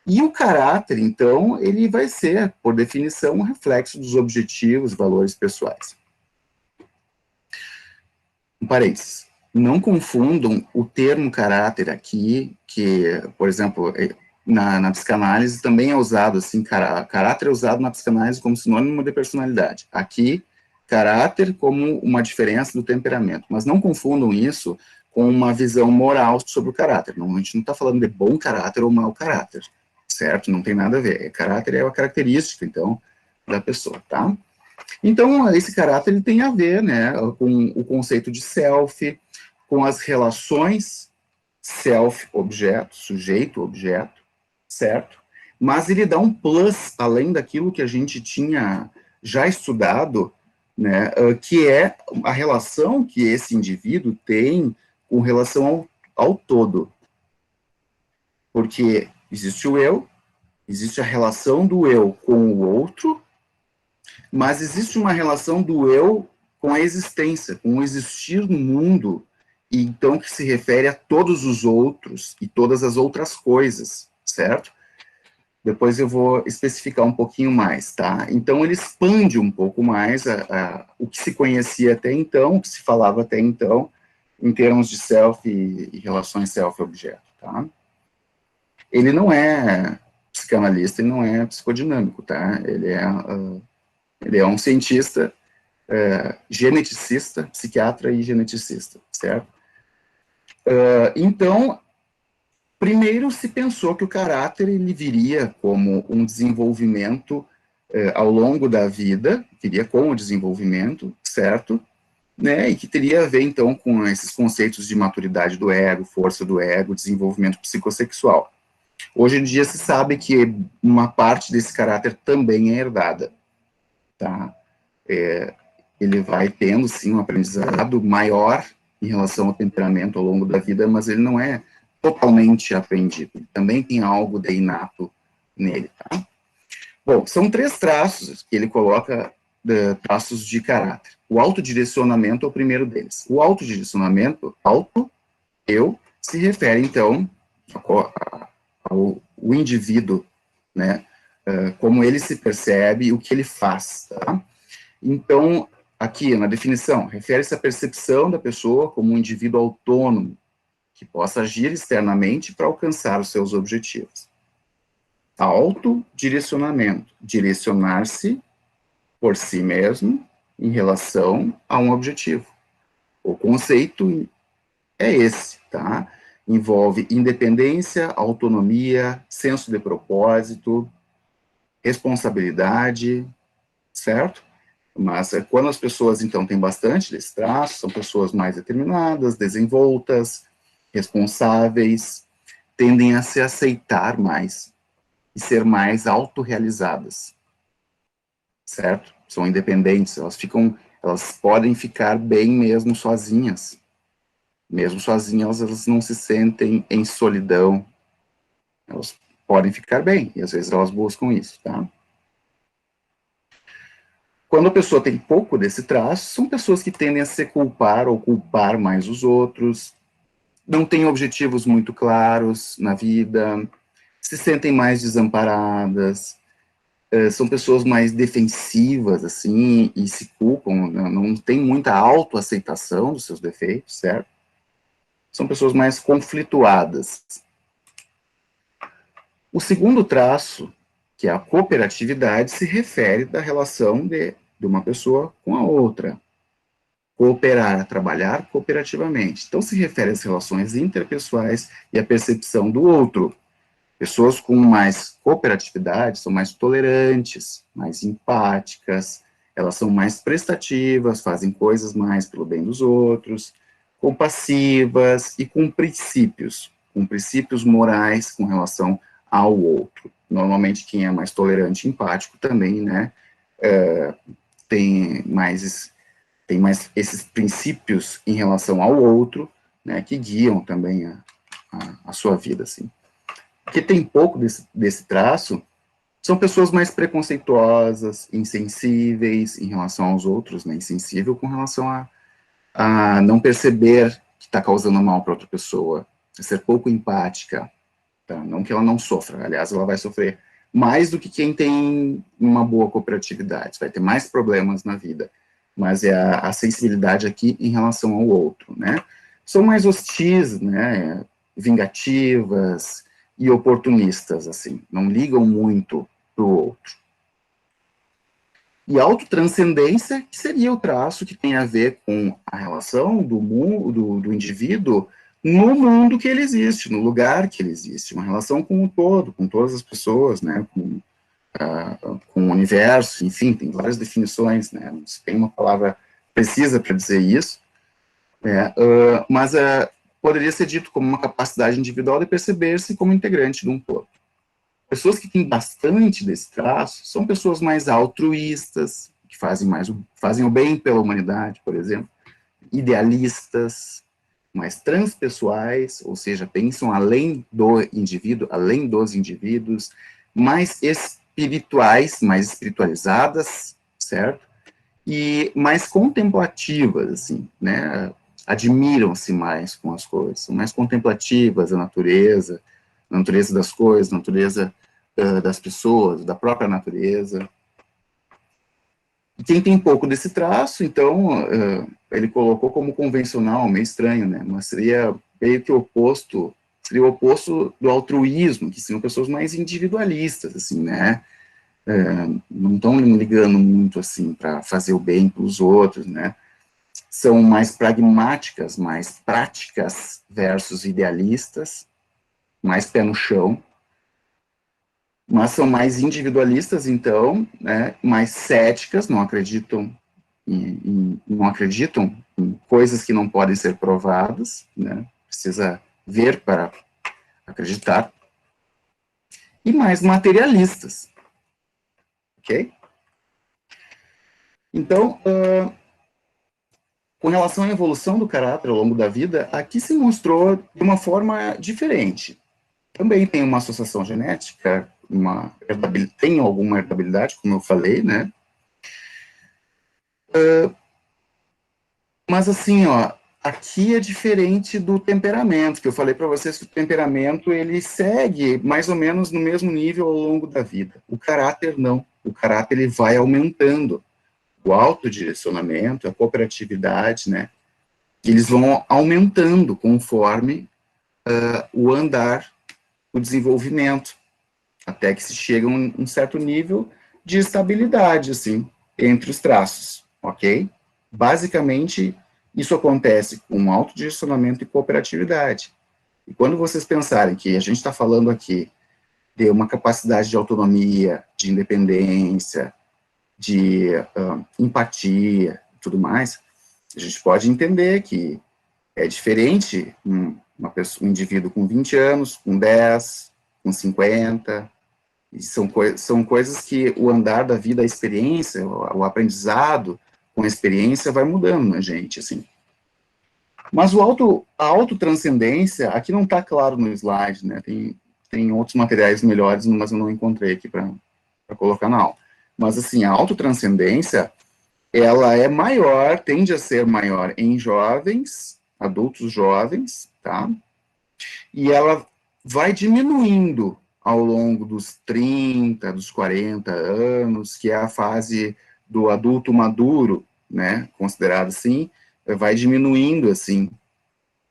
E o caráter, então, ele vai ser, por definição, um reflexo dos objetivos, valores pessoais. Um parênteses. Não confundam o termo caráter aqui, que, por exemplo, na psicanálise também é usado, assim, caráter é usado na psicanálise como sinônimo de personalidade. Aqui, caráter como uma diferença do temperamento. Mas não confundam isso com uma visão moral sobre o caráter. Não, a gente não está falando de bom caráter ou mau caráter, certo? Não tem nada a ver. Caráter é uma característica, então, da pessoa, tá? Então, esse caráter ele tem a ver, né, com o conceito de self, com as relações self-objeto, sujeito-objeto, certo? Mas ele dá um plus além daquilo que a gente tinha já estudado, né, que é a relação que esse indivíduo tem com relação ao todo. Porque existe o eu, existe a relação do eu com o outro, mas existe uma relação do eu com a existência, com o existir no mundo, e então que se refere a todos os outros e todas as outras coisas, certo? Depois eu vou especificar um pouquinho mais, tá? Então ele expande um pouco mais o que se conhecia até então, o que se falava até então, em termos de self e relações self-objeto, tá? Ele não é psicanalista, ele não é psicodinâmico, tá? Ele é um cientista geneticista, psiquiatra e geneticista, certo? Então, primeiro se pensou que o caráter ele viria como um desenvolvimento ao longo da vida, viria com o desenvolvimento, certo? Né, e que teria a ver, então, com esses conceitos de maturidade do ego, força do ego, desenvolvimento psicossexual. Hoje em dia se sabe que uma parte desse caráter também é herdada, tá? Ele vai tendo, sim, um aprendizado maior em relação ao temperamento ao longo da vida, mas ele não é totalmente aprendido. Também tem algo de inato nele, tá? Bom, são 3 traços que ele coloca traços de caráter. O autodirecionamento é o primeiro deles. O autodirecionamento, eu, se refere, então, ao indivíduo, né, como ele se percebe, o que ele faz, tá? Então, aqui na definição, refere-se à percepção da pessoa como um indivíduo autônomo, que possa agir externamente para alcançar os seus objetivos. Autodirecionamento, direcionar-se por si mesmo em relação a um objetivo. O conceito é esse, tá? Envolve independência, autonomia, senso de propósito, responsabilidade, certo? Mas quando as pessoas, então, têm bastante desse traço, são pessoas mais determinadas, desenvoltas, responsáveis, tendem a se aceitar mais e ser mais autorrealizadas, certo? São independentes, elas podem ficar bem mesmo sozinhas. Mesmo sozinhas, elas não se sentem em solidão. Elas podem ficar bem, e às vezes elas buscam isso, tá? Quando a pessoa tem pouco desse traço, são pessoas que tendem a se culpar ou culpar mais os outros, não têm objetivos muito claros na vida, se sentem mais desamparadas, são pessoas mais defensivas, assim, e se culpam, não tem muita autoaceitação dos seus defeitos, certo? São pessoas mais conflituadas. O segundo traço, que é a cooperatividade, se refere da relação de uma pessoa com a outra. Cooperar, trabalhar cooperativamente. Então, se refere às relações interpessoais e à percepção do outro. Pessoas com mais cooperatividade são mais tolerantes, mais empáticas, elas são mais prestativas, fazem coisas mais pelo bem dos outros, compassivas e com princípios morais com relação ao outro. Normalmente, quem é mais tolerante e empático também, né, tem mais esses princípios em relação ao outro, né, que guiam também a sua vida, assim. Que tem pouco desse traço são pessoas mais preconceituosas, insensíveis em relação aos outros, né, insensível com relação a não perceber que está causando mal para outra pessoa, a ser pouco empática, tá? Não que ela não sofra, aliás, ela vai sofrer mais do que quem tem uma boa cooperatividade, vai ter mais problemas na vida, mas é a sensibilidade aqui em relação ao outro, né? São mais hostis, né, vingativas e oportunistas, assim, não ligam muito para o outro. E autotranscendência, que seria o traço que tem a ver com a relação do indivíduo no mundo que ele existe, no lugar que ele existe, uma relação com o todo, com todas as pessoas, né, com o universo, enfim, tem várias definições, né, não se tem uma palavra precisa para dizer isso, mas poderia ser dito como uma capacidade individual de perceber-se como integrante de um todo. Pessoas que têm bastante desse traço são pessoas mais altruístas, que fazem o bem pela humanidade, por exemplo, idealistas, mais transpessoais, ou seja, pensam além do indivíduo, além dos indivíduos, mais espirituais, mais espiritualizadas, certo? E mais contemplativas, assim, né? Admiram-se mais com as coisas, são mais contemplativas da natureza das coisas, natureza das pessoas, da própria natureza. Quem tem pouco desse traço, então, ele colocou como convencional, meio estranho, né? Mas seria meio que seria o oposto do altruísmo, que são pessoas mais individualistas, assim, né? Não estão ligando muito, assim, para fazer o bem para os outros, né? São mais pragmáticas, mais práticas versus idealistas, mais pé no chão, mas são mais individualistas, então, né, mais céticas, não acreditam em coisas que não podem ser provadas, né, precisa ver para acreditar, e mais materialistas, ok? Então, com relação à evolução do caráter ao longo da vida, aqui se mostrou de uma forma diferente. Também tem uma associação genética, tem alguma herdabilidade, como eu falei, né? Mas assim, ó, aqui é diferente do temperamento, que eu falei para vocês que o temperamento, ele segue mais ou menos no mesmo nível ao longo da vida. O caráter não. O caráter, ele vai aumentando. O autodirecionamento, a cooperatividade, né? Eles vão aumentando conforme o andar, o desenvolvimento, até que se chega a um certo nível de estabilidade, assim, entre os traços, ok? Basicamente, isso acontece com autodirecionamento e cooperatividade. E quando vocês pensarem que a gente está falando aqui de uma capacidade de autonomia, de independência, de empatia, tudo mais, a gente pode entender que é diferente um indivíduo com 20 anos, com 10, com 50, e são coisas que o andar da vida, a experiência, o aprendizado com a experiência vai mudando na gente, assim. Mas a autotranscendência, aqui não está claro no slide, né? Tem outros materiais melhores, mas eu não encontrei aqui para colocar na aula. Mas, assim, a autotranscendência, ela é maior, tende a ser maior em jovens, adultos jovens, tá? E ela vai diminuindo ao longo dos 30, dos 40 anos, que é a fase do adulto maduro, né, considerado assim, vai diminuindo, assim,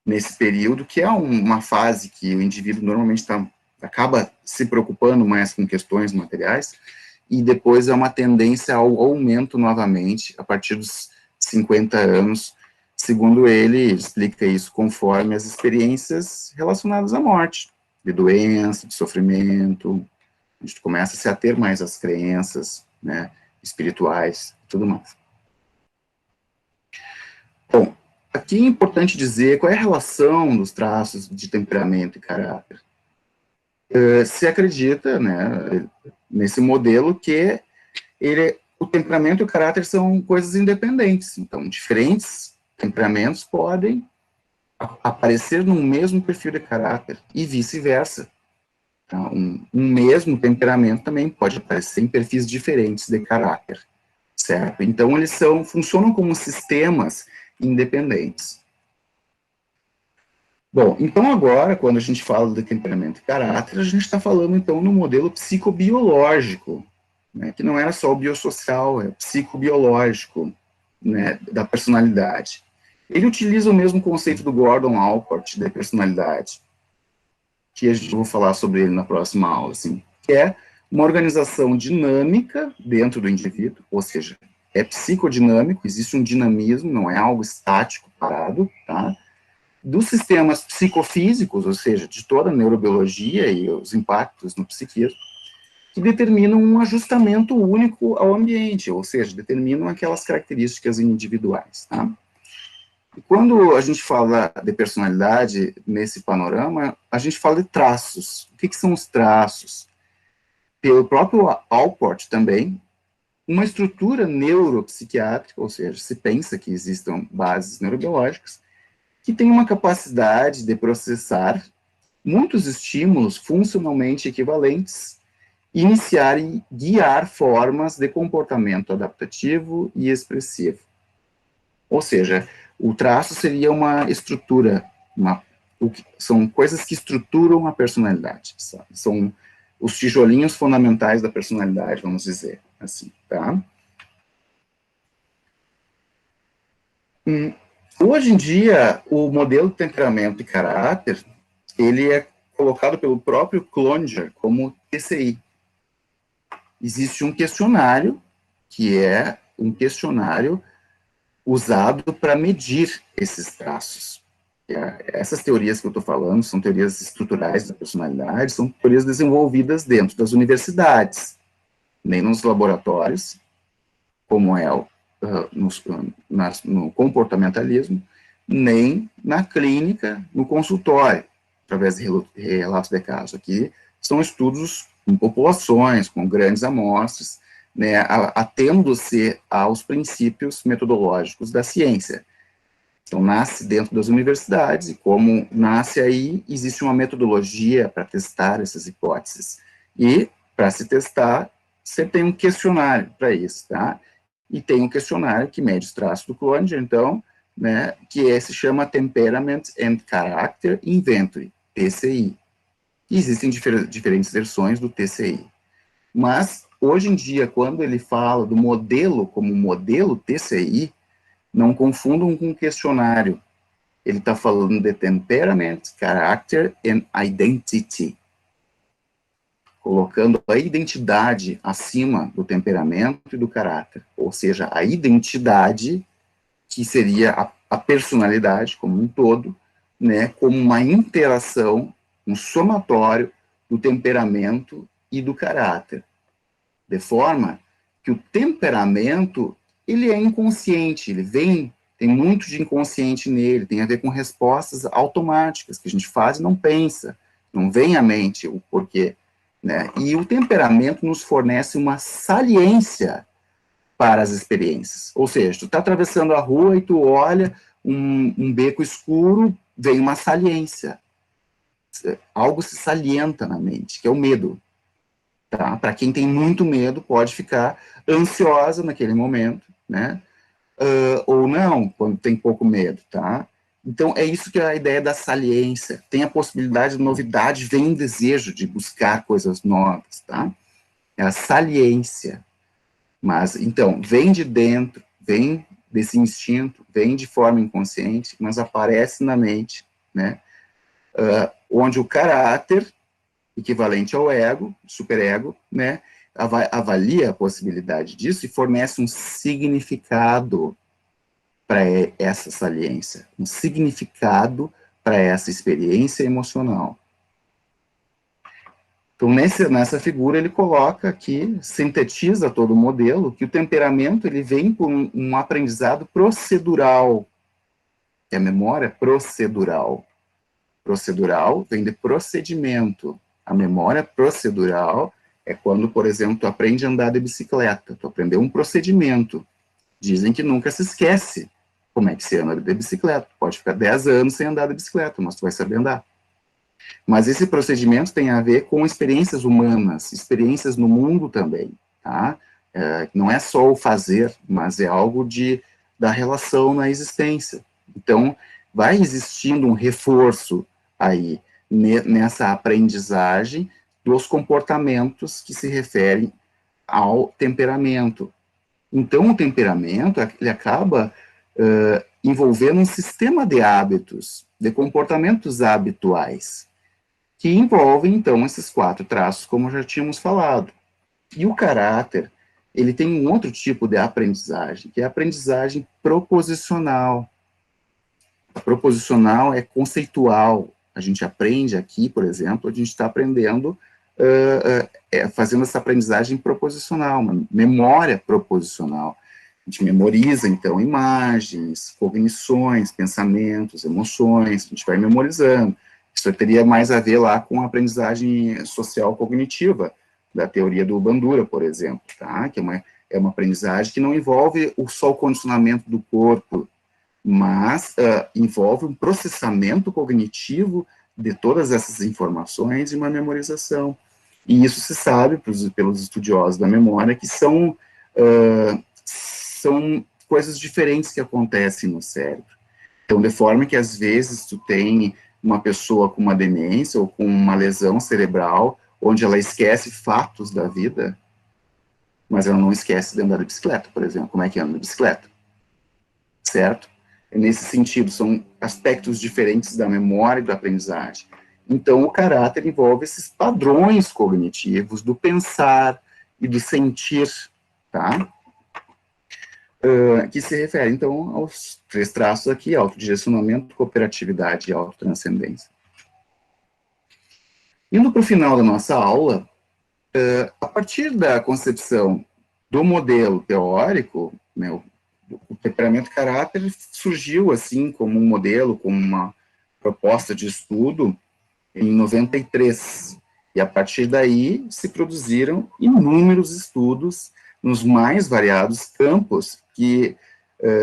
nesse período, que é uma fase que o indivíduo normalmente acaba se preocupando mais com questões materiais, e depois é uma tendência ao aumento novamente, a partir dos 50 anos, segundo ele explica isso conforme as experiências relacionadas à morte, de doença, de sofrimento, a gente começa a se ater mais às crenças, né, espirituais, e tudo mais. Bom, aqui é importante dizer qual é a relação dos traços de temperamento e caráter. Se acredita, né, nesse modelo que o temperamento e o caráter são coisas independentes. Então, diferentes temperamentos podem aparecer no mesmo perfil de caráter e vice-versa. Então, um mesmo temperamento também pode aparecer em perfis diferentes de caráter, certo? Então, eles funcionam como sistemas independentes. Bom, então agora, quando a gente fala de temperamento e caráter, a gente está falando, então, no modelo psicobiológico, né, que não era só o biossocial, é o psicobiológico, né, da personalidade. Ele utiliza o mesmo conceito do Gordon Allport da personalidade, que eu vou falar sobre ele na próxima aula, assim, que é uma organização dinâmica dentro do indivíduo, ou seja, é psicodinâmico, existe um dinamismo, não é algo estático, parado, tá? Dos sistemas psicofísicos, ou seja, de toda a neurobiologia e os impactos no psiquismo, que determinam um ajustamento único ao ambiente, ou seja, determinam aquelas características individuais, tá? E quando a gente fala de personalidade nesse panorama, a gente fala de traços. O que são os traços? Pelo próprio Allport também, uma estrutura neuropsiquiátrica, ou seja, se pensa que existam bases neurobiológicas, que tem uma capacidade de processar muitos estímulos funcionalmente equivalentes, iniciar e guiar formas de comportamento adaptativo e expressivo. Ou seja, o traço seria uma estrutura, são coisas que estruturam a personalidade, sabe? São os tijolinhos fundamentais da personalidade, vamos dizer assim, tá? Hoje em dia, o modelo de temperamento e caráter, ele é colocado pelo próprio Cloninger como TCI. Existe um questionário, que é um questionário usado para medir esses traços. Essas teorias que eu estou falando são teorias estruturais da personalidade, são teorias desenvolvidas dentro das universidades, nem nos laboratórios, como é no comportamentalismo, nem na clínica, no consultório, através de relatos de caso. Aqui são estudos com populações, com grandes amostras, né, atendo-se aos princípios metodológicos da ciência. Então, nasce dentro das universidades, e como nasce aí, existe uma metodologia para testar essas hipóteses. E, para se testar, você tem um questionário para isso, tá? e tem um questionário que mede os traços do Cloninger, então, né, que se chama Temperament and Character Inventory, TCI. E existem diferentes versões do TCI. Mas, hoje em dia, quando ele fala do modelo como modelo TCI, não confundam com questionário. Ele está falando de Temperament, Character and Identity, colocando a identidade acima do temperamento e do caráter, ou seja, a identidade, que seria a personalidade como um todo, né, como uma interação, um somatório do temperamento e do caráter, de forma que o temperamento, ele é inconsciente, ele tem muito de inconsciente nele, tem a ver com respostas automáticas, que a gente faz e não pensa, não vem à mente o porquê, né? E o temperamento nos fornece uma saliência para as experiências. Ou seja, tu está atravessando a rua e tu olha um beco escuro, vem uma saliência. Algo se salienta na mente, que é o medo. Tá? Para quem tem muito medo, pode ficar ansiosa naquele momento, né? Ou não, quando tem pouco medo, tá? Então, é isso que é a ideia da saliência. Tem a possibilidade de novidade, vem um desejo de buscar coisas novas, tá? É a saliência. Mas, então, vem de dentro, vem desse instinto, vem de forma inconsciente, mas aparece na mente, né? Onde o caráter, equivalente ao ego, superego, né? Avalia a possibilidade disso e fornece um significado para essa saliência, um significado para essa experiência emocional. Então, nessa figura, ele coloca aqui, sintetiza todo o modelo, que o temperamento ele vem por um aprendizado procedural, que a memória é procedural. Procedural vem de procedimento. A memória procedural é quando, por exemplo, tu aprende a andar de bicicleta, tu aprendeu um procedimento. Dizem que nunca se esquece como é que se anda de bicicleta. Pode ficar 10 anos sem andar de bicicleta, mas tu vai saber andar. Mas esse procedimento tem a ver com experiências humanas, experiências no mundo também, tá? Não é só o fazer, mas é algo da relação na existência. Então, vai existindo um reforço aí nessa aprendizagem dos comportamentos que se referem ao temperamento. Então, o temperamento, ele acaba envolvendo um sistema de hábitos, de comportamentos habituais, que envolvem, então, esses 4 traços, como já tínhamos falado. E o caráter, ele tem um outro tipo de aprendizagem, que é a aprendizagem proposicional. A proposicional é conceitual. A gente aprende aqui, por exemplo, a gente está aprendendo, fazendo essa aprendizagem proposicional, uma memória proposicional. A gente memoriza, então, imagens, cognições, pensamentos, emoções, a gente vai memorizando. Isso teria mais a ver lá com a aprendizagem social cognitiva, da teoria do Bandura, por exemplo, tá? Que é uma aprendizagem que não envolve só o condicionamento do corpo, mas envolve um processamento cognitivo de todas essas informações e uma memorização. E isso se sabe pelos estudiosos da memória que são coisas diferentes que acontecem no cérebro. Então, de forma que, às vezes, tu tem uma pessoa com uma demência ou com uma lesão cerebral, onde ela esquece fatos da vida, mas ela não esquece de andar de bicicleta, por exemplo. Como é que anda de bicicleta? Certo? Nesse sentido, são aspectos diferentes da memória e da aprendizagem. Então, o caráter envolve esses padrões cognitivos do pensar e do sentir, tá? Que se refere, então, aos 3 traços aqui: autodirecionamento, cooperatividade e autotranscendência. Indo para o final da nossa aula, a partir da concepção do modelo teórico, né, o temperamento caráter surgiu assim como um modelo, como uma proposta de estudo em 93. E a partir daí se produziram inúmeros estudos nos mais variados campos, que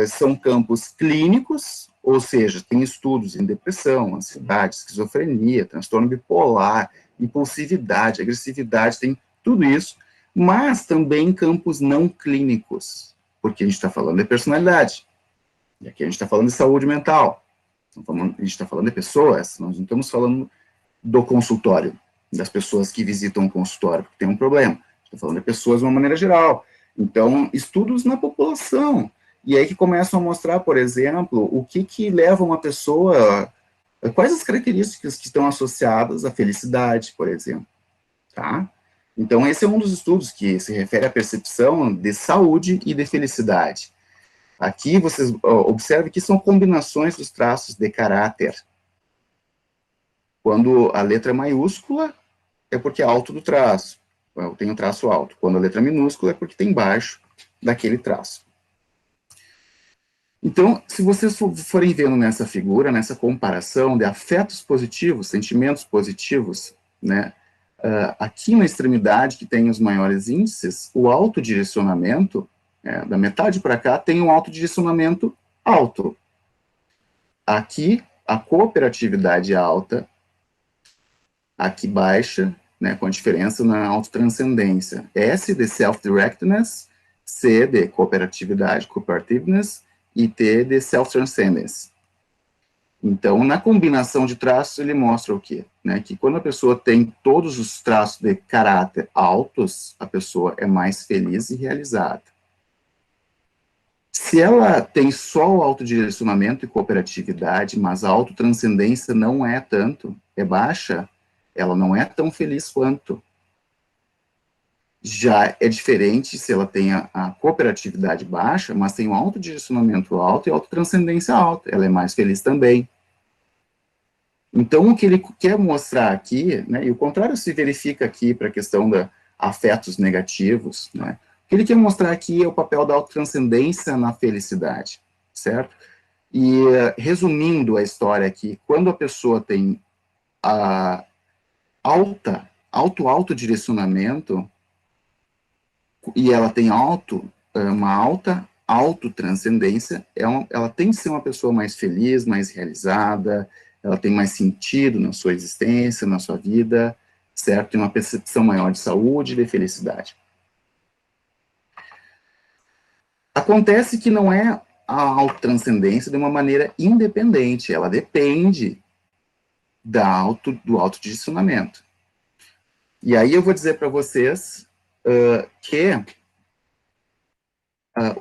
são campos clínicos, ou seja, tem estudos em depressão, ansiedade, esquizofrenia, transtorno bipolar, impulsividade, agressividade, tem tudo isso, mas também campos não clínicos, porque a gente está falando de personalidade. E aqui a gente está falando de saúde mental. A gente está falando de pessoas, nós não estamos falando do consultório, das pessoas que visitam o consultório, porque tem um problema. Estou falando de pessoas de uma maneira geral. Então, estudos na população. E aí que começam a mostrar, por exemplo, o que leva uma pessoa, quais as características que estão associadas à felicidade, por exemplo. Tá? Então, esse é um dos estudos que se refere à percepção de saúde e de felicidade. Aqui vocês observem que são combinações dos traços de caráter. Quando a letra é maiúscula, é porque é alto do traço. Eu tenho traço alto. Quando a letra é minúscula, é porque tem baixo daquele traço. Então, se vocês forem vendo nessa figura, nessa comparação de afetos positivos, sentimentos positivos, né, aqui na extremidade, que tem os maiores índices, o autodirecionamento, da metade para cá, tem um autodirecionamento alto. Aqui, a cooperatividade alta, aqui baixa, né, com a diferença na autotranscendência. S de self-directedness, C de cooperatividade, cooperativeness, e T de self-transcendence. Então, na combinação de traços, ele mostra o quê? Né, que quando a pessoa tem todos os traços de caráter altos, a pessoa é mais feliz e realizada. Se ela tem só o autodirecionamento e cooperatividade, mas a autotranscendência não é tanto, é baixa, ela não é tão feliz quanto. Já é diferente se ela tem a cooperatividade baixa, mas tem um autodirecionamento alto e autotranscendência alta, ela é mais feliz também. Então, o que ele quer mostrar aqui, né, e o contrário se verifica aqui para a questão de afetos negativos, né, o que ele quer mostrar aqui é o papel da autotranscendência na felicidade, certo? E, resumindo a história aqui, quando a pessoa tem a autodirecionamento, e ela tem uma alta autotranscendência, ela tem que ser uma pessoa mais feliz, mais realizada, ela tem mais sentido na sua existência, na sua vida, certo? Tem uma percepção maior de saúde e de felicidade. Acontece que não é a autotranscendência de uma maneira independente, ela depende do autodirecionamento. E aí eu vou dizer para vocês que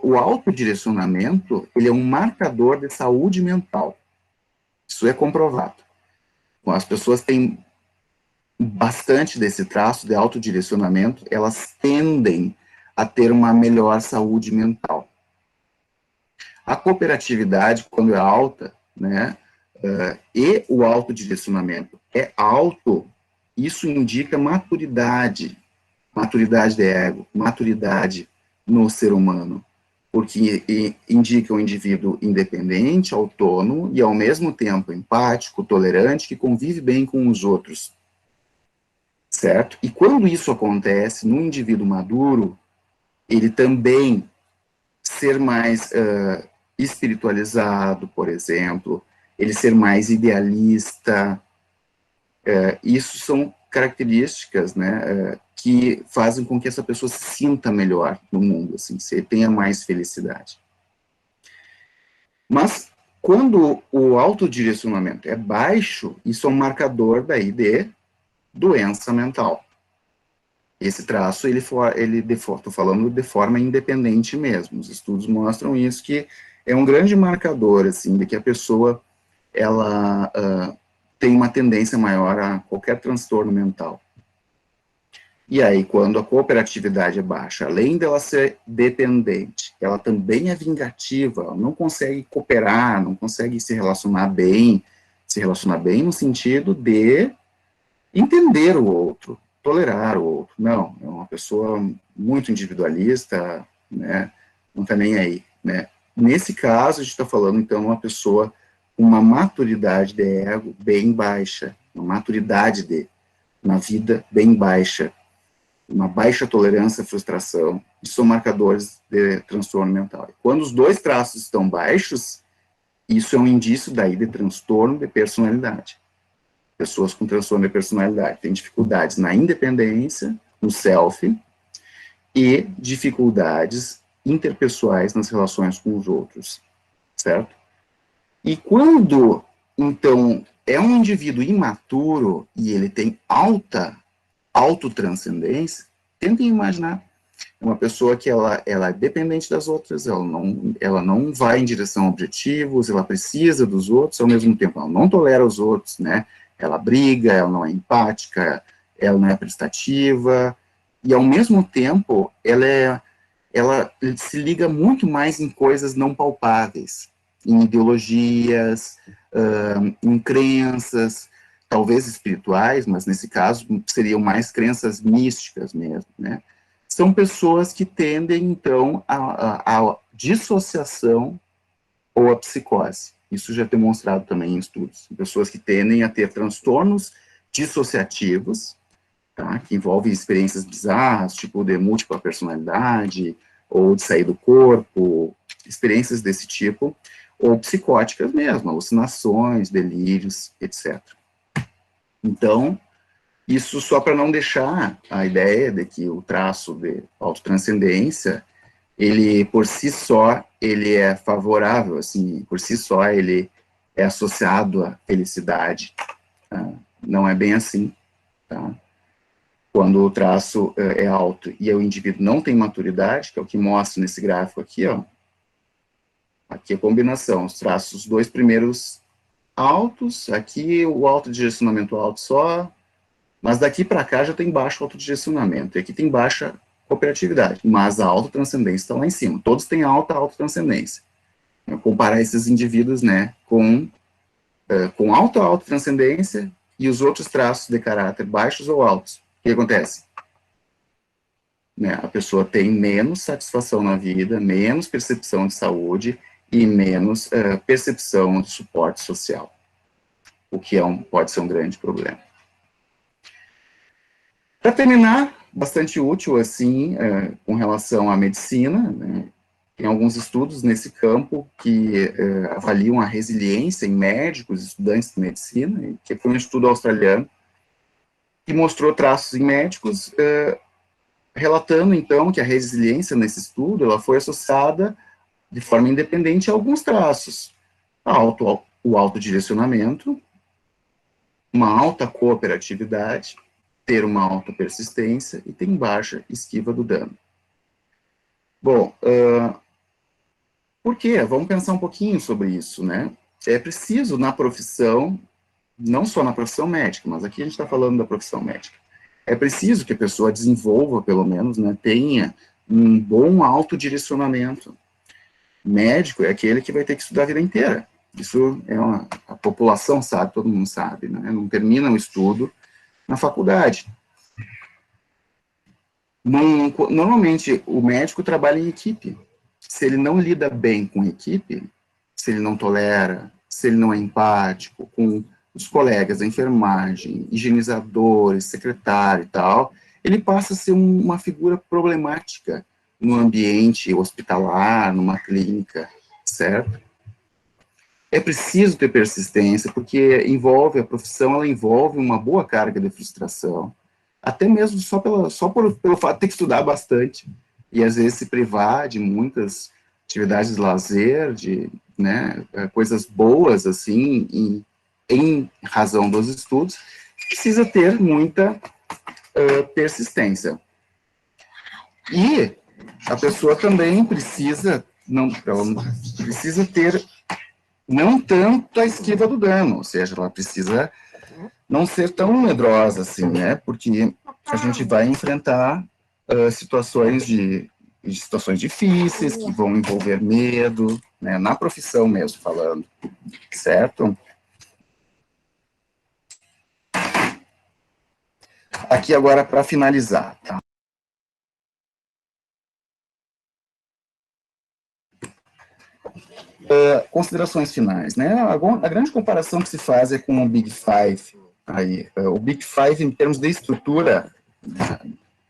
o autodirecionamento, ele é um marcador de saúde mental. Isso é comprovado. As pessoas têm bastante desse traço de autodirecionamento, elas tendem a ter uma melhor saúde mental. A cooperatividade, quando é alta, né, e o autodirecionamento é alto, isso indica maturidade de ego, maturidade no ser humano, porque indica um indivíduo independente, autônomo e, ao mesmo tempo, empático, tolerante, que convive bem com os outros, certo? E quando isso acontece no indivíduo maduro, ele também ser mais espiritualizado, por exemplo, ele ser mais idealista, isso são características, né, que fazem com que essa pessoa se sinta melhor no mundo, assim, tenha mais felicidade. Mas, quando o autodirecionamento é baixo, isso é um marcador daí de doença mental. Esse traço, estou falando de forma independente mesmo, os estudos mostram isso, que é um grande marcador, assim, de que a pessoa, ela tem uma tendência maior a qualquer transtorno mental. E aí, quando a cooperatividade é baixa, além dela ser dependente, ela também é vingativa, ela não consegue cooperar, não consegue se relacionar bem no sentido de entender o outro, tolerar o outro. Não, é uma pessoa muito individualista, né, não está nem aí, né. Nesse caso, a gente está falando, então, de uma pessoa com uma maturidade de ego bem baixa, uma maturidade na vida bem baixa, uma baixa tolerância à frustração, isso são marcadores de transtorno mental. Quando os dois traços estão baixos, isso é um indício daí de transtorno de personalidade. Pessoas com transtorno de personalidade têm dificuldades na independência, no self, e dificuldades interpessoais nas relações com os outros, certo? E quando, então, é um indivíduo imaturo e ele tem alta autotranscendência, tentem imaginar uma pessoa que ela é dependente das outras, ela não vai em direção a objetivos, ela precisa dos outros, ao mesmo tempo ela não tolera os outros, né? Ela briga, ela não é empática, ela não é prestativa, e ao mesmo tempo ela se liga muito mais em coisas não palpáveis, em ideologias, em crenças, talvez espirituais, mas nesse caso seriam mais crenças místicas mesmo, né? São pessoas que tendem, então, à dissociação ou à psicose. Isso já é demonstrado também em estudos. Pessoas que tendem a ter transtornos dissociativos, tá? Que envolvem experiências bizarras, tipo de múltipla personalidade, ou de sair do corpo, experiências desse tipo, ou psicóticas mesmo, alucinações, delírios, etc. Então, isso só para não deixar a ideia de que o traço de autotranscendência, ele, por si só, ele é favorável, assim, por si só, ele é associado à felicidade. Tá? Não é bem assim, tá? Quando o traço é alto e o indivíduo não tem maturidade, que é o que mostra nesse gráfico aqui, ó, aqui a combinação, os traços, os dois primeiros altos, aqui o autodirecionamento alto só, mas daqui para cá já tem baixo autodirecionamento, e aqui tem baixa cooperatividade, mas a autotranscendência está lá em cima, todos têm alta autotranscendência. Comparar esses indivíduos, né, com alta autotranscendência e os outros traços de caráter baixos ou altos. O que acontece? Né, a pessoa tem menos satisfação na vida, menos percepção de saúde e menos percepção de suporte social, o que pode ser um grande problema. Para terminar, bastante útil, assim, com relação à medicina, né, tem alguns estudos nesse campo que avaliam a resiliência em médicos, estudantes de medicina, que foi um estudo australiano, que mostrou traços em médicos, relatando, então, que a resiliência nesse estudo, ela foi associada de forma independente a alguns traços. O autodirecionamento, uma alta cooperatividade, ter uma alta persistência e tem baixa esquiva do dano. Bom, por quê? Vamos pensar um pouquinho sobre isso, né? É preciso na profissão, não só na profissão médica, mas aqui a gente está falando da profissão médica, é preciso que a pessoa desenvolva, pelo menos, né, tenha um bom autodirecionamento. Médico é aquele que vai ter que estudar a vida inteira. Isso a população sabe, todo mundo sabe, né? Não termina o estudo na faculdade. Normalmente, o médico trabalha em equipe. Se ele não lida bem com equipe, se ele não tolera, se ele não é empático com os colegas da enfermagem, higienizadores, secretário e tal, ele passa a ser uma figura problemática no ambiente hospitalar, numa clínica, certo? É preciso ter persistência, porque a profissão, ela envolve uma boa carga de frustração, até mesmo só pelo fato de ter que estudar bastante, e às vezes se privar de muitas atividades de lazer, de, né, coisas boas, assim, em razão dos estudos, precisa ter muita persistência. E a pessoa também precisa ter não tanto a esquiva do dano, ou seja, ela precisa não ser tão medrosa assim, né, porque a gente vai enfrentar situações difíceis, que vão envolver medo, né, na profissão mesmo falando, certo? Aqui agora para finalizar, tá? Considerações finais, né? A grande comparação que se faz é com o Big Five. Aí, o Big Five, em termos de estrutura,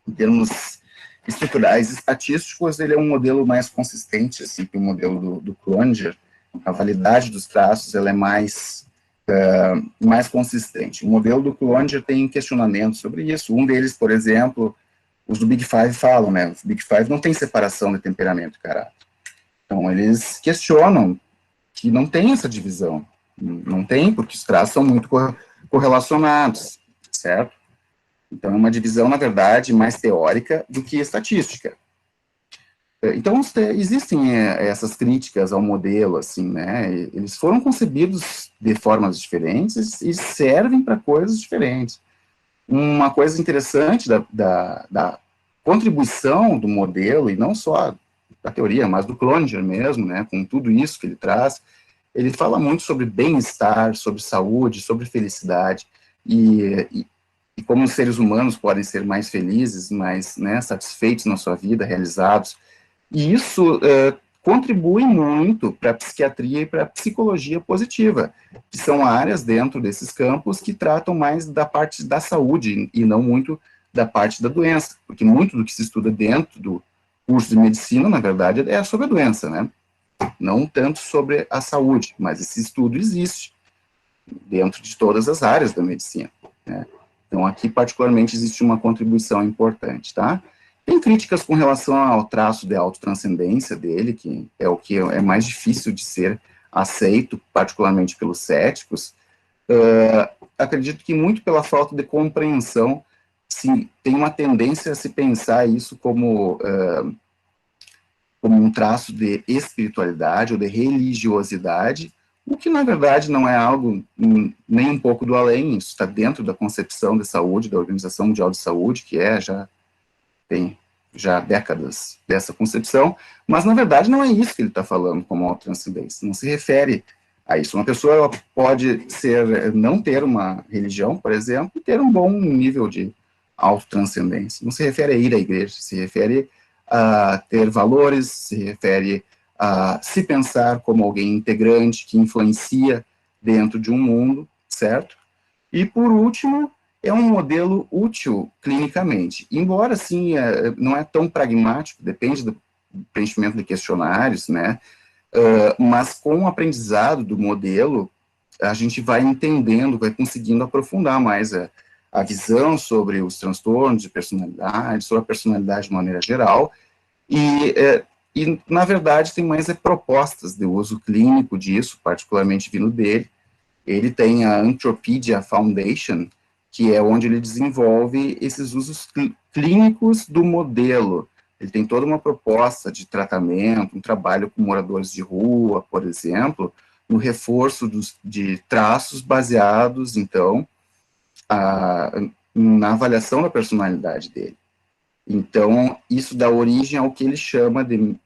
em termos estruturais estatísticos, ele é um modelo mais consistente, assim, que o modelo do Cloninger. A validade dos traços ela é mais consistente. O modelo do Cloninger tem questionamentos sobre isso. Um deles, por exemplo, os do Big Five falam, né? Os Big Five não tem separação de temperamento e caráter. Então, eles questionam que não tem essa divisão. Não tem, porque os traços são muito correlacionados, certo? Então, é uma divisão, na verdade, mais teórica do que estatística. Então, existem essas críticas ao modelo, assim, né? Eles foram concebidos de formas diferentes e servem para coisas diferentes. Uma coisa interessante da contribuição do modelo, e não só da teoria, mas do Cloninger mesmo, né? Com tudo isso que ele traz, ele fala muito sobre bem-estar, sobre saúde, sobre felicidade, e como os seres humanos podem ser mais felizes, mais, né, satisfeitos na sua vida, realizados. E isso contribui muito para a psiquiatria e para a psicologia positiva, que são áreas dentro desses campos que tratam mais da parte da saúde e não muito da parte da doença, porque muito do que se estuda dentro do curso de medicina, na verdade, é sobre a doença, né? Não tanto sobre a saúde, mas esse estudo existe dentro de todas as áreas da medicina, né? Então, aqui, particularmente, existe uma contribuição importante, tá? Tem críticas com relação ao traço de autotranscendência dele, que é o que é mais difícil de ser aceito, particularmente pelos céticos. Acredito que muito pela falta de compreensão, sim, tem uma tendência a se pensar isso como um traço de espiritualidade ou de religiosidade, o que, na verdade, não é algo nem um pouco do além, isso está dentro da concepção de saúde, da Organização Mundial de Saúde, que já tem décadas dessa concepção, mas, na verdade, não é isso que ele está falando como autotranscendência, não se refere a isso. Uma pessoa pode não ter uma religião, por exemplo, e ter um bom nível de autotranscendência. Não se refere a ir à igreja, se refere a ter valores, se refere a se pensar como alguém integrante que influencia dentro de um mundo, certo? E, por último, é um modelo útil clinicamente. Embora, assim, não é tão pragmático, depende do preenchimento de questionários, né? Mas com o aprendizado do modelo, a gente vai entendendo, vai conseguindo aprofundar mais a visão sobre os transtornos de personalidade, sobre a personalidade de maneira geral, e na verdade, tem mais propostas de uso clínico disso, particularmente vindo dele. Ele tem a Anthropedia Foundation, que é onde ele desenvolve esses usos clínicos do modelo. Ele tem toda uma proposta de tratamento, um trabalho com moradores de rua, por exemplo, no reforço de traços baseados, então, na avaliação da personalidade dele. Então, isso dá origem ao que ele chama de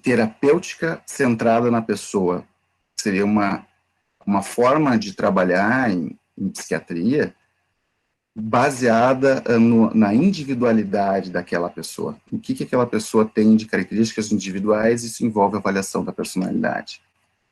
terapêutica centrada na pessoa. Seria uma forma de trabalhar em psiquiatria baseada na individualidade daquela pessoa. O que aquela pessoa tem de características individuais, isso envolve a avaliação da personalidade.